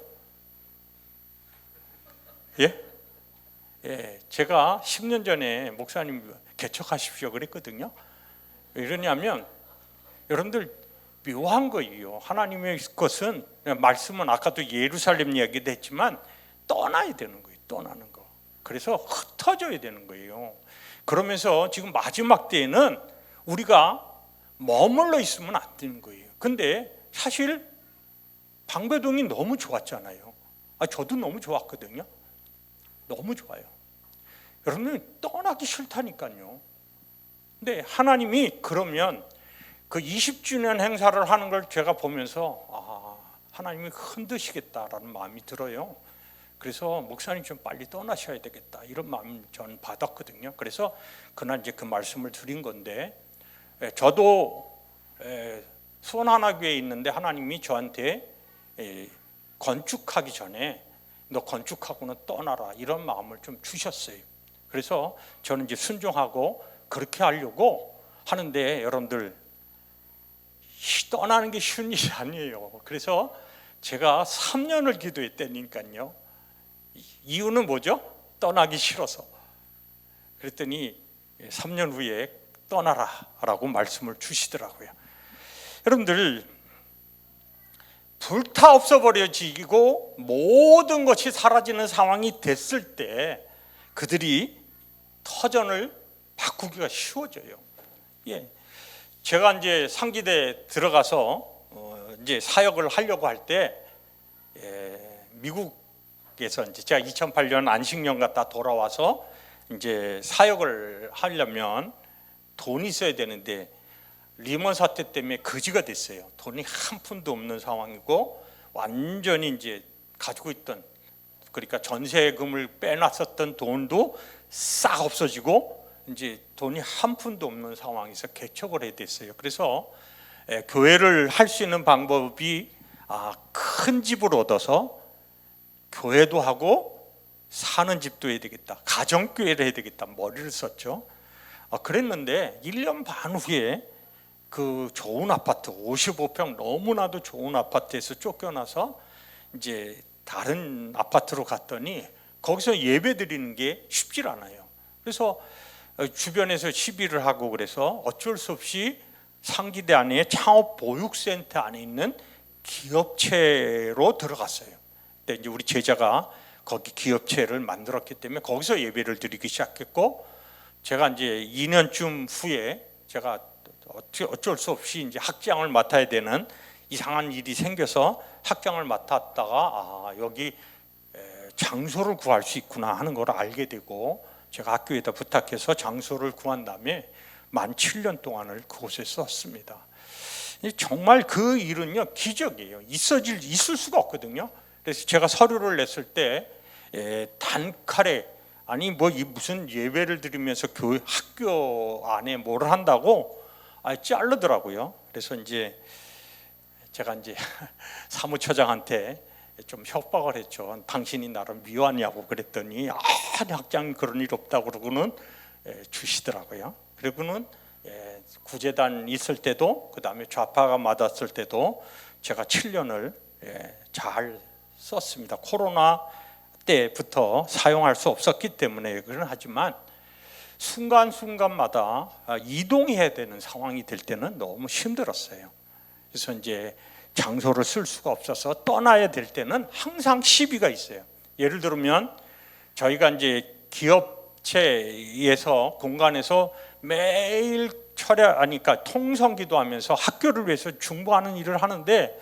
예? 예, 제가 10년 전에 목사님 개척하십시오 그랬거든요. 왜 이러냐면 여러분들 묘한 거예요. 하나님의 것은, 말씀은 아까도 예루살렘 이야기도 했지만 떠나야 되는 거예요. 떠나는 거. 그래서 흩어져야 되는 거예요. 그러면서 지금 마지막 때에는 우리가 머물러 있으면 안 되는 거예요. 근데 사실 방배동이 너무 좋았잖아요. 저도 너무 좋았거든요. 너무 좋아요. 여러분 떠나기 싫다니까요. 근데 하나님이 그러면 그 20주년 행사를 하는 걸 제가 보면서 하나님이 흔드시겠다라는 마음이 들어요. 그래서 목사님 좀 빨리 떠나셔야 되겠다 이런 마음 저는 받았거든요. 그래서 그날 이제 그 말씀을 드린 건데, 저도 수원하나교회에 있는데 하나님이 저한테 건축하기 전에 너 건축하고는 떠나라 이런 마음을 좀 주셨어요. 그래서 저는 이제 순종하고 그렇게 하려고 하는데 여러분들 떠나는 게 쉬운 일이 아니에요. 그래서 제가 3년을 기도했다니까요. 이유는 뭐죠? 떠나기 싫어서. 그랬더니 3년 후에 떠나라 라고 말씀을 주시더라고요. 여러분들 불타 없어버려지고 모든 것이 사라지는 상황이 됐을 때 그들이 터전을 바꾸기가 쉬워져요. 예, 제가 이제 상기대 들어가서 이제 사역을 하려고 할 때 미국에서 이제 제가 2008년 안식년 갔다 돌아와서 이제 사역을 하려면 돈이 있어야 되는데 리먼 사태 때문에 거지가 됐어요. 돈이 한 푼도 없는 상황이고 완전히 이제 가지고 있던, 그러니까 전세금을 빼놨었던 돈도 싹 없어지고 이제 돈이 한 푼도 없는 상황에서 개척을 해야 됐어요. 그래서 교회를 할 수 있는 방법이 큰 집을 얻어서 교회도 하고 사는 집도 해야 되겠다, 가정교회를 해야 되겠다 머리를 썼죠. 그랬는데 1년 반 후에 그 좋은 아파트 55평 너무나도 좋은 아파트에서 쫓겨나서 이제 다른 아파트로 갔더니 거기서 예배 드리는 게 쉽질 않아요. 그래서 주변에서 시비를 하고 그래서 어쩔 수 없이 상기대 안에 창업보육센터 안에 있는 기업체로 들어갔어요. 근데 이제 우리 제자가 거기 기업체를 만들었기 때문에 거기서 예배를 드리기 시작했고, 제가 이제 2년쯤 후에 제가 어쩔 수 없이 이제 학장을 맡아야 되는 이상한 일이 생겨서 학장을 맡았다가 여기 장소를 구할 수 있구나 하는 걸 알게 되고, 제가 학교에다 부탁해서 장소를 구한 다음에 만 7년 동안을 그곳에 썼습니다. 정말 그 일은요 기적이에요. 있을 수가 없거든요. 그래서 제가 서류를 냈을 때 단칼에 무슨 예배를 드리면서 교회 학교 안에 뭘 한다고 자르더라고요. 그래서 이제 제가 이제 사무처장한테 좀 협박을 했죠. 당신이 나를 미워하냐고 그랬더니 학장 그런 일 없다고 그러고는 주시더라고요. 그리고는 구제단 있을 때도, 그 다음에 좌파가 맞았을 때도 제가 7년을 잘 썼습니다. 코로나 때부터 사용할 수 없었기 때문에 그건 하지만 순간순간마다 이동해야 되는 상황이 될 때는 너무 힘들었어요. 그래서 이제 장소를 쓸 수가 없어서 떠나야 될 때는 항상 시비가 있어요. 예를 들면 저희가 이제 기업체에서 공간에서 매일 그러니까 통성기도 하면서 학교를 위해서 중보하는 일을 하는데,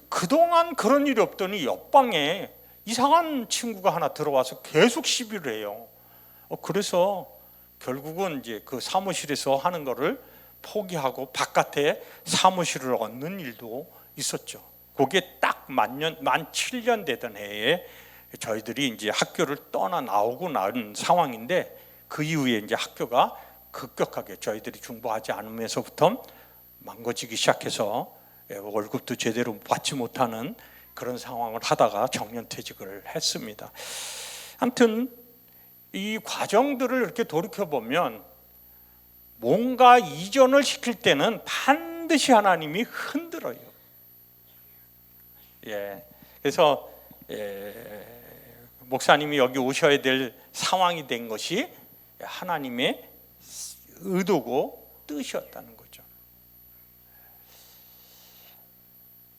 그동안 그런 일이 없더니 옆방에 이상한 친구가 하나 들어와서 계속 시비를 해요. 그래서 결국은 이제 그 사무실에서 하는 거를 포기하고 바깥에 사무실을 얻는 일도 있었죠. 그게 딱 만 7년 되던 해에 저희들이 이제 학교를 떠나 나오고 난 상황인데, 그 이후에 이제 학교가 급격하게 저희들이 중보하지 않으면서부터 망가지기 시작해서 월급도 제대로 받지 못하는 그런 상황을 하다가 정년퇴직을 했습니다. 아무튼 이 과정들을 이렇게 돌이켜보면 뭔가 이전을 시킬 때는 반드시 하나님이 흔들어요. 그래서 목사님이 여기 오셔야 될 상황이 된 것이 하나님의 의도고 뜻이었다는 거죠.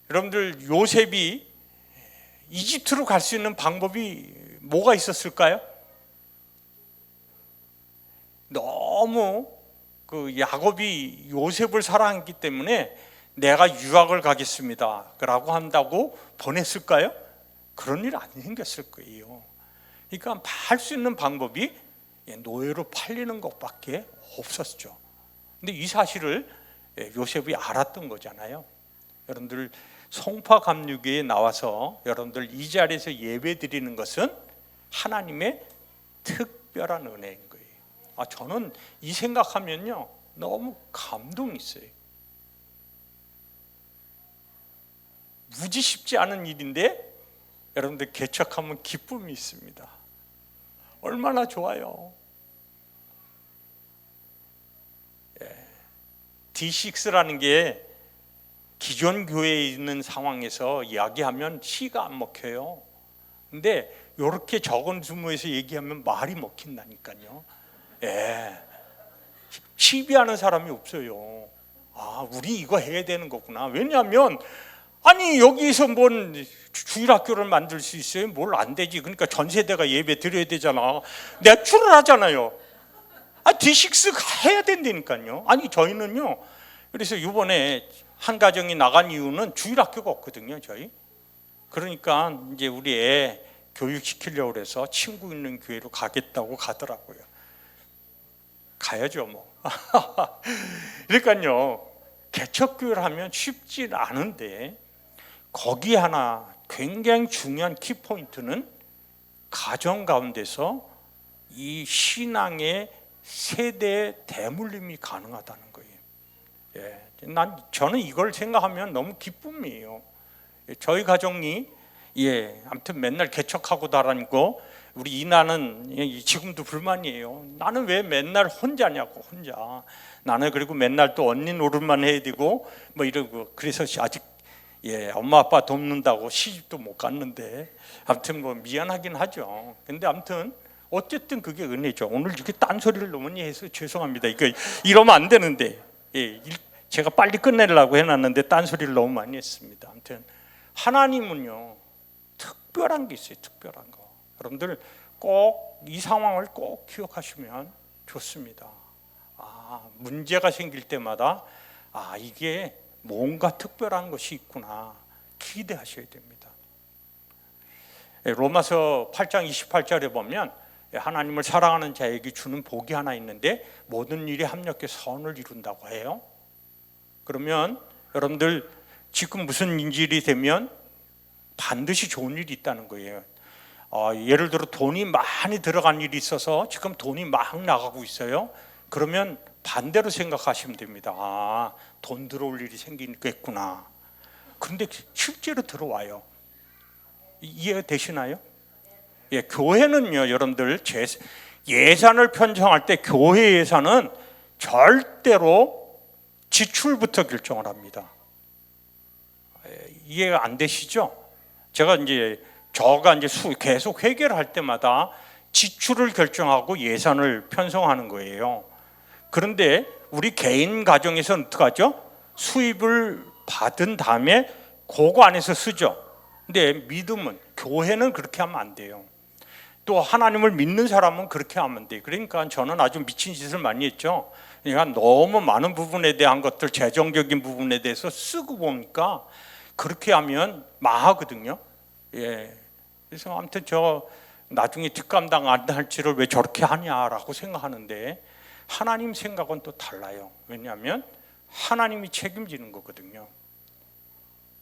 여러분들, 요셉이 이집트로 갈 수 있는 방법이 뭐가 있었을까요? 너무 그 야곱이 요셉을 사랑했기 때문에 내가 유학을 가겠습니다 라고 한다고 보냈을까요? 그런 일 안 생겼을 거예요. 그러니까 할 수 있는 방법이 노예로 팔리는 것밖에 없었죠. 근데 이 사실을 요셉이 알았던 거잖아요. 여러분들, 송파감리교회에 나와서 여러분들 이 자리에서 예배 드리는 것은 하나님의 특별한 은혜인 거예요. 저는 이 생각하면요 너무 감동이 있어요. 무지 쉽지 않은 일인데 여러분들 개척하면 기쁨이 있습니다. 얼마나 좋아요. D6라는 게 기존 교회에 있는 상황에서 이야기하면 시가 안 먹혀요. 근데 이렇게 적은 규모에서 얘기하면 말이 먹힌다니까요. 시비하는 사람이 없어요. 우리 이거 해야 되는 거구나. 왜냐하면 아니 여기서 뭔 주일학교를 만들 수 있어요? 뭘 안 되지. 그러니까 전 세대가 예배 드려야 되잖아. 내가 출을 하잖아요. D6 해야 된다니까요. 저희는요. 그래서 이번에 한 가정이 나간 이유는 주일학교가 없거든요. 저희. 그러니까 이제 우리 애 교육시키려고 해서 친구 있는 교회로 가겠다고 가더라고요. 가야죠 뭐. 그러니까요. 개척교회를 하면 쉽지 않은데 거기 하나 굉장히 중요한 키포인트는 가정 가운데서 이 신앙의 세대 대물림이 가능하다는 거예요. 저는 이걸 생각하면 너무 기쁨이에요. 저희 가정이 아무튼 맨날 개척하고 다니고 우리 이나는 지금도 불만이에요. 나는 왜 맨날 혼자냐고. 혼자. 나는 그리고 맨날 또 언니 노릇만 해야 되고 뭐 이러고, 그래서 아직 엄마 아빠 돕는다고 시집도 못 갔는데 아무튼 뭐 미안하긴 하죠. 근데 아무튼 어쨌든 그게 은혜죠. 오늘 이렇게 딴소리를 너무 많이 해서 죄송합니다. 이러면 안 되는데 제가 빨리 끝내려고 해놨는데 딴소리를 너무 많이 했습니다. 아무튼 하나님은요 특별한 게 있어요. 특별한 거. 여러분들 꼭 이 상황을 꼭 기억하시면 좋습니다. 문제가 생길 때마다 이게 뭔가 특별한 것이 있구나 기대하셔야 됩니다. 로마서 8장 28절에 보면 하나님을 사랑하는 자에게 주는 복이 하나 있는데 모든 일이 합력해 선을 이룬다고 해요. 그러면 여러분들 지금 무슨 일이 되면 반드시 좋은 일이 있다는 거예요. 예를 들어 돈이 많이 들어간 일이 있어서 지금 돈이 막 나가고 있어요. 그러면 반대로 생각하시면 됩니다. 돈 들어올 일이 생기겠구나. 그런데 실제로 들어와요. 이해가 되시나요? 교회는요, 여러분들 예산을 편성할 때 교회 예산은 절대로 지출부터 결정을 합니다. 이해가 안 되시죠? 저가 이제 계속 회개를 할 때마다 지출을 결정하고 예산을 편성하는 거예요. 그런데 우리 개인 가정에서는 어떻게 하죠? 수입을 받은 다음에 그거 안에서 쓰죠. 근데 믿음은, 교회는 그렇게 하면 안 돼요. 또 하나님을 믿는 사람은 그렇게 하면 안 돼요. 그러니까 저는 아주 미친 짓을 많이 했죠. 그러니까 너무 많은 부분에 대한 것들, 재정적인 부분에 대해서 쓰고 보니까 그렇게 하면 망하거든요. 그래서 아무튼 저 나중에 뒷감당 안 할지를 왜 저렇게 하냐라고 생각하는데 하나님 생각은 또 달라요. 왜냐하면 하나님이 책임지는 거거든요.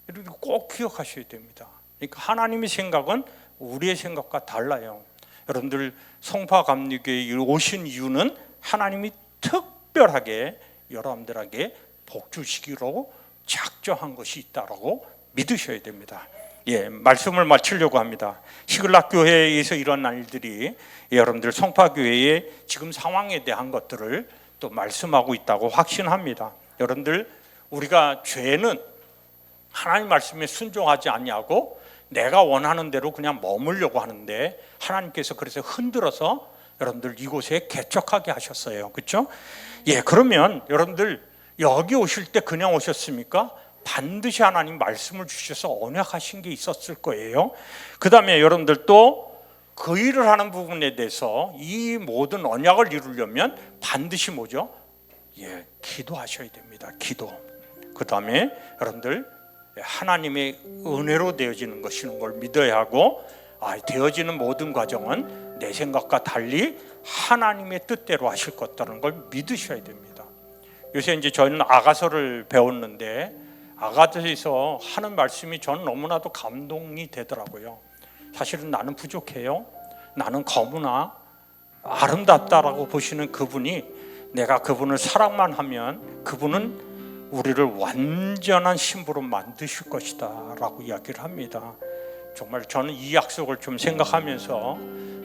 그리고 꼭 기억하셔야 됩니다. 그러니까 하나님의 생각은 우리의 생각과 달라요. 여러분들 송파감리교회에 오신 이유는 하나님이 특별하게 여러분들에게 복 주시기로 작정한 것이 있다라고 믿으셔야 됩니다. 말씀을 마치려고 합니다. 시글락 교회에서 일어난 일들이 여러분들 송파교회의 지금 상황에 대한 것들을 또 말씀하고 있다고 확신합니다. 여러분들 우리가 죄는 하나님 말씀에 순종하지 아니하고 내가 원하는 대로 그냥 머물려고 하는데 하나님께서 그래서 흔들어서 여러분들 이곳에 개척하게 하셨어요. 그렇죠? 그러면 여러분들 여기 오실 때 그냥 오셨습니까? 반드시 하나님 말씀을 주셔서 언약하신 게 있었을 거예요. 그 다음에 여러분들 또 그 일을 하는 부분에 대해서 이 모든 언약을 이루려면 반드시 뭐죠? 기도하셔야 됩니다. 기도. 그 다음에 여러분들 하나님의 은혜로 되어지는 것이는 걸 믿어야 하고 되어지는 모든 과정은 내 생각과 달리 하나님의 뜻대로 하실 것다는 걸 믿으셔야 됩니다. 요새 이제 저희는 아가서를 배웠는데 아가서에서 하는 말씀이 저는 너무나도 감동이 되더라고요. 사실은 나는 부족해요. 나는 거무나 아름답다라고 보시는 그분이 내가 그분을 사랑만 하면 그분은 우리를 완전한 신부로 만드실 것이다 라고 이야기를 합니다. 정말 저는 이 약속을 좀 생각하면서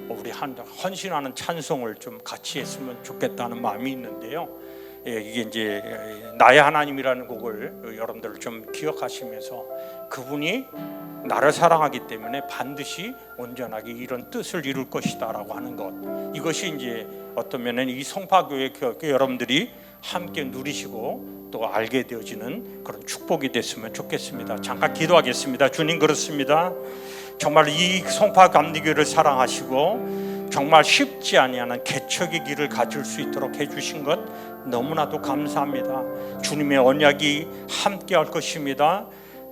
우리 헌신하는 찬송을 좀 같이 했으면 좋겠다는 마음이 있는데요. 이게 이제 나의 하나님이라는 곡을 여러분들 좀 기억하시면서 그분이 나를 사랑하기 때문에 반드시 온전하게 이런 뜻을 이룰 것이다 라고 하는 것, 이것이 이제 어떤 면에는 이 송파교회 여러분들이 함께 누리시고 또 알게 되어지는 그런 축복이 됐으면 좋겠습니다. 잠깐 기도하겠습니다. 주님, 그렇습니다. 정말 이 송파감리교회를 사랑하시고 정말 쉽지 아니하는 개척의 길을 가질 수 있도록 해주신 것 너무나도 감사합니다. 주님의 언약이 함께 할 것입니다.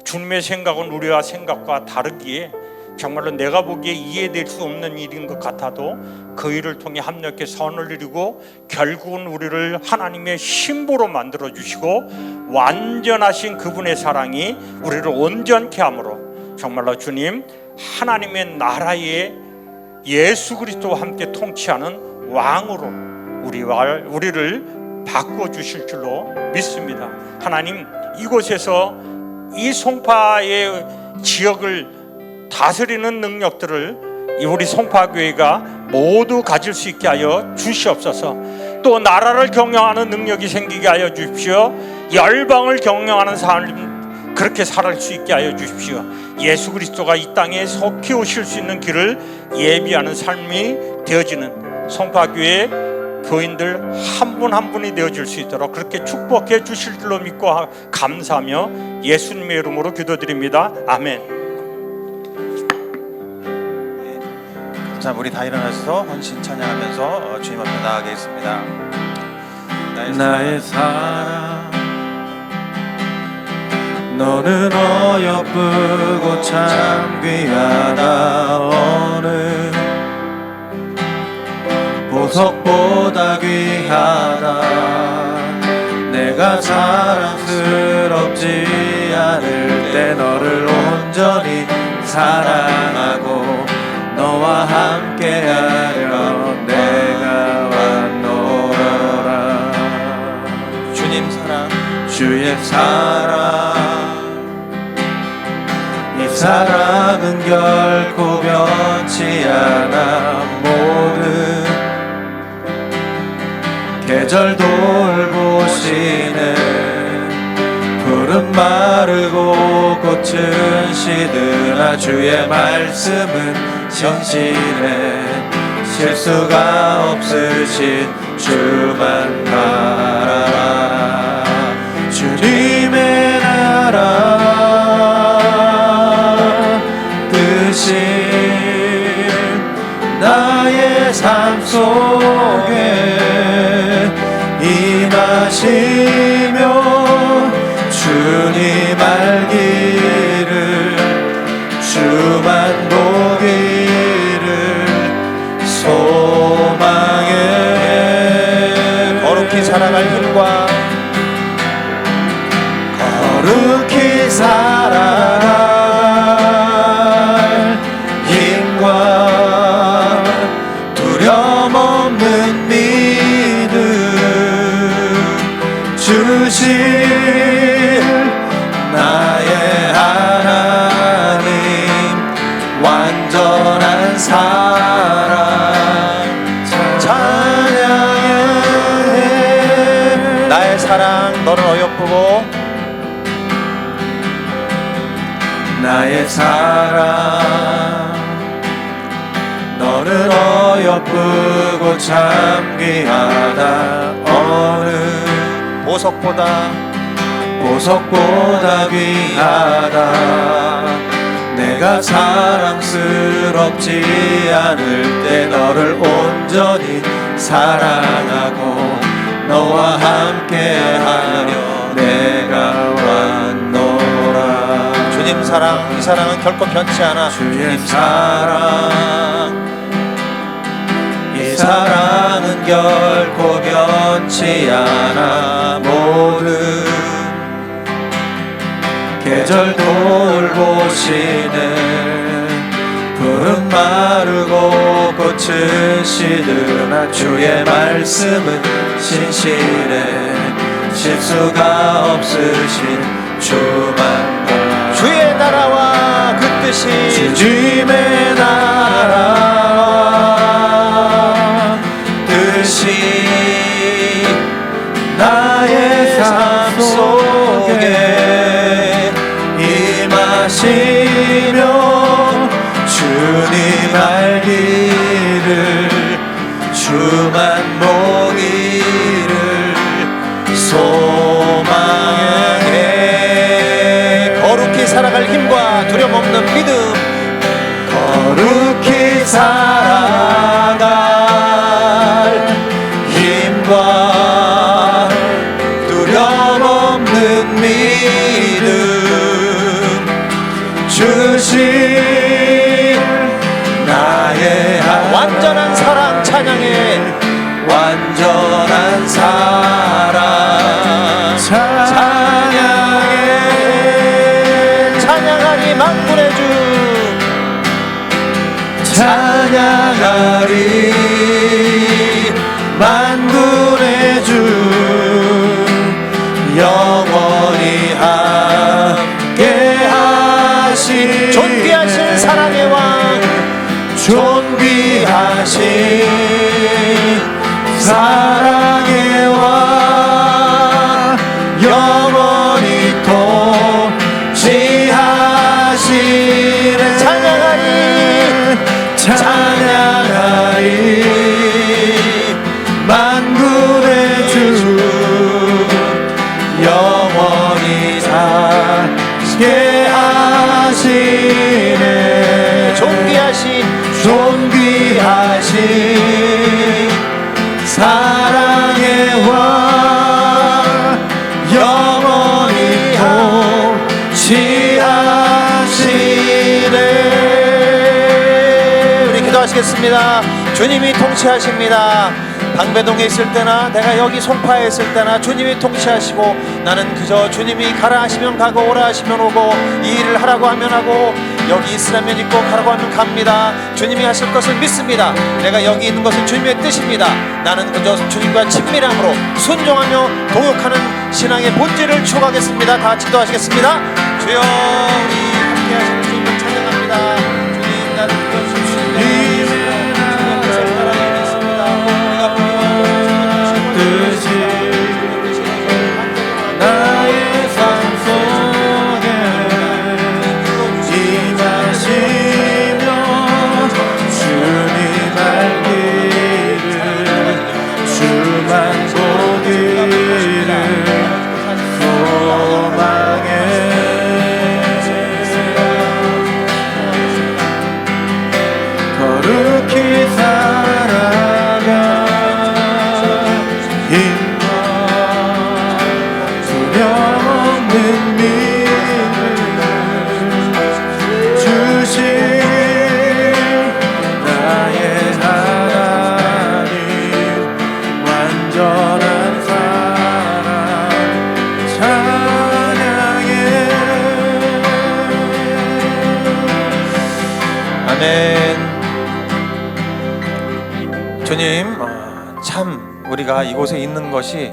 주님의 생각은 우리와 생각과 다르기에 정말로 내가 보기에 이해될 수 없는 일인 것 같아도 그 일을 통해 합력해 선을 이루고 결국은 우리를 하나님의 신부로 만들어 주시고 완전하신 그분의 사랑이 우리를 온전케 함으로 정말로 주님, 하나님의 나라에 예수 그리스도와 함께 통치하는 왕으로 우리를 바꿔주실 줄로 믿습니다. 하나님, 이곳에서 이 송파의 지역을 다스리는 능력들을 우리 송파교회가 모두 가질 수 있게 하여 주시옵소서. 또 나라를 경영하는 능력이 생기게 하여 주십시오. 열방을 경영하는 삶 그렇게 살아갈 수 있게 하여 주십시오. 예수 그리스도가 이 땅에 속히 오실 수 있는 길을 예비하는 삶이 되어지는 송파교회 교인들 한 분 한 분이 되어줄 수 있도록 그렇게 축복해 주실 줄로 믿고 감사하며 예수님의 이름으로 기도드립니다. 아멘. 자, 우리 다 일어나서 헌신 찬양하면서 주님 앞에 나아가겠습니다. 나의 사랑, 너는 어여쁘고 참 귀하다. 어느 보석보다 귀하다. 내가 사랑스럽지 않을 때 너를 온전히 사랑하고 너와 함께하려 내가 왔노라. 주님 사랑, 주의 사랑, 이 사랑은 결코 변치 않아. 모든 계절 돌보시는 푸른 마르고 꽃은 시드나 주의 말씀은 신실해. 실수가 없으신 주만 바라라. 주님의 나라 뜻이 나의 삶 속에 임하시며 주님 알기를 주만 보기 살아갈 힘과 두려움 없는 믿음 주실 나의 하나님 완전한 사랑 찬양해. 나의 사랑 너는 어여쁘고 나의 사랑 너는 어여쁘고 참 귀하다. 어느 보석보다 귀하다. 내가 사랑스럽지 않을 때 너를 온전히 사랑하고 너와 함께하려 내가 왔노라. 주님 사랑, 이 사랑은 결코 변치 않아. 주의 사랑 이 사랑은 결코 변치 않아. 모든 계절 돌보시는 푸른 마르고 꽃은 시드나 주의 말씀은 신실해 실수가 없으신 주만 봐. 주의 나라와 그 뜻이 주님의 나라와 뜻이 나의 삶 속에 임하시며 주님 알기를 주만 보기를 소망해. 거룩히 살아갈 힘과 두려움 없는 믿음 거룩히 살아갈 힘과 두려움 없는 믿음 주신 나의 완전한 사랑 찬양해. 완전한 사랑 찬양해. 찬양하리 만군의 주 찬양하리 만군의 주 영원히 함께하신 존귀하신 사랑의 왕 존귀하신 사랑의 왕 영원히 통치하시네. 찬양하리 만군의 주 영원히 살게 하시네. 존귀하신 사랑의 왕 영원히 통치하시네. 우리 기도하시겠습니다. 주님이 통치하십니다. 방배동에 있을 때나 내가 여기 송파에 있을 때나 주님이 통치하시고 나는 그저 주님이 가라 하시면 가고 오라 하시면 오고 이 일을 하라고 하면 하고 여기 있으라면 있고 가라고 하면 갑니다. 주님이 하실 것을 믿습니다. 내가 여기 있는 것은 주님의 뜻입니다. 나는 그저 주님과 친밀함으로 순종하며 동역하는 신앙의 본질을 추구하겠습니다. 다 같이 기도하시겠습니다. 주여 우리 함께 하시는 주님을 찬양합니다. 주님 나를 믿어주시옵소서. 나의 삶 속에 임하시며 주님 알기를 주만 보기를 소망해. 거룩히 살아가 힘과 두려움 없는 믿음 주신 나의 하나님 완전한 사랑 찬양해. 아멘. 주님, 참 우리가 이곳에 있는 것이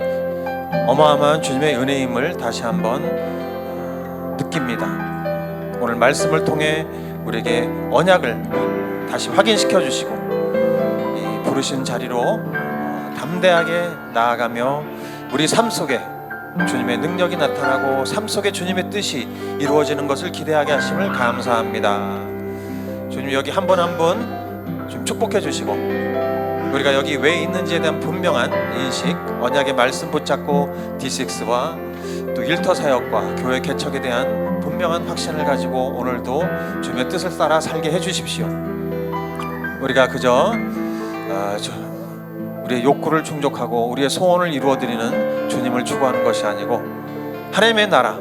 어마어마한 주님의 은혜임을 다시 한번 느낍니다. 오늘 말씀을 통해 우리에게 언약을 다시 확인시켜 주시고 이 부르신 자리로 담대하게 나아가며 우리 삶 속에 주님의 능력이 나타나고 삶 속에 주님의 뜻이 이루어지는 것을 기대하게 하심을 감사합니다. 주님, 여기 한 분 한 분 좀 축복해 주시고 우리가 여기 왜 있는지에 대한 분명한 인식, 언약의 말씀 붙잡고 D6와 또 일터 사역과 교회 개척에 대한 분명한 확신을 가지고 오늘도 주님의 뜻을 따라 살게 해주십시오. 우리가 그저 우리의 욕구를 충족하고 우리의 소원을 이루어드리는 주님을 추구하는 것이 아니고 하나님의 나라,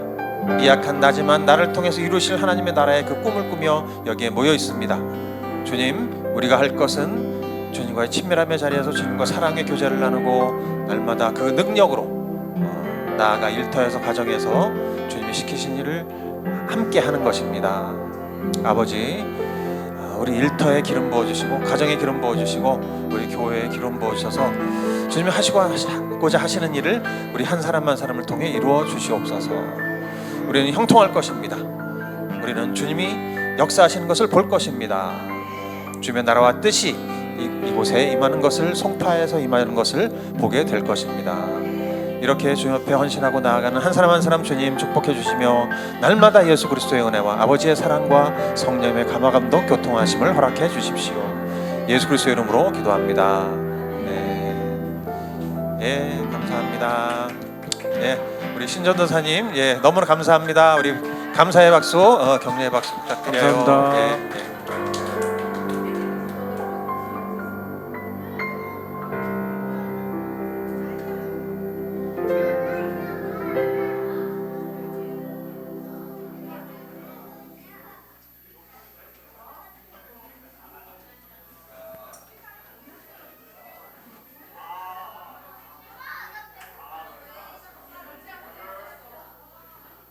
미약한 나지만 나를 통해서 이루실 하나님의 나라의 그 꿈을 꾸며 여기에 모여 있습니다. 주님, 우리가 할 것은 주님과의 친밀함의 자리에서 주님과 사랑의 교제를 나누고 날마다 그 능력으로 나아가 일터에서 가정에서 주님이 시키신 일을 함께 하는 것입니다. 아버지, 우리 일터에 기름 부어주시고 가정에 기름 부어주시고 우리 교회에 기름 부어주셔서 주님이 하시고자 하시는 일을 우리 한 사람 한 사람을 통해 이루어 주시옵소서. 우리는 형통할 것입니다. 우리는 주님이 역사하시는 것을 볼 것입니다. 주님의 나라와 뜻이 이곳에 임하는 것을, 송파에서 임하는 것을 보게 될 것입니다. 이렇게 주님 앞에 헌신하고 나아가는 한 사람 한 사람 주님 축복해 주시며 날마다 예수 그리스도의 은혜와 아버지의 사랑과 성령의 감화감동 교통하심을 허락해 주십시오. 예수 그리스도의 이름으로 기도합니다. 네, 감사합니다. 네, 우리 신전도사님, 너무나 감사합니다. 우리 감사의 박수, 격려의 박수 부탁드려요. 감사합니다. 네.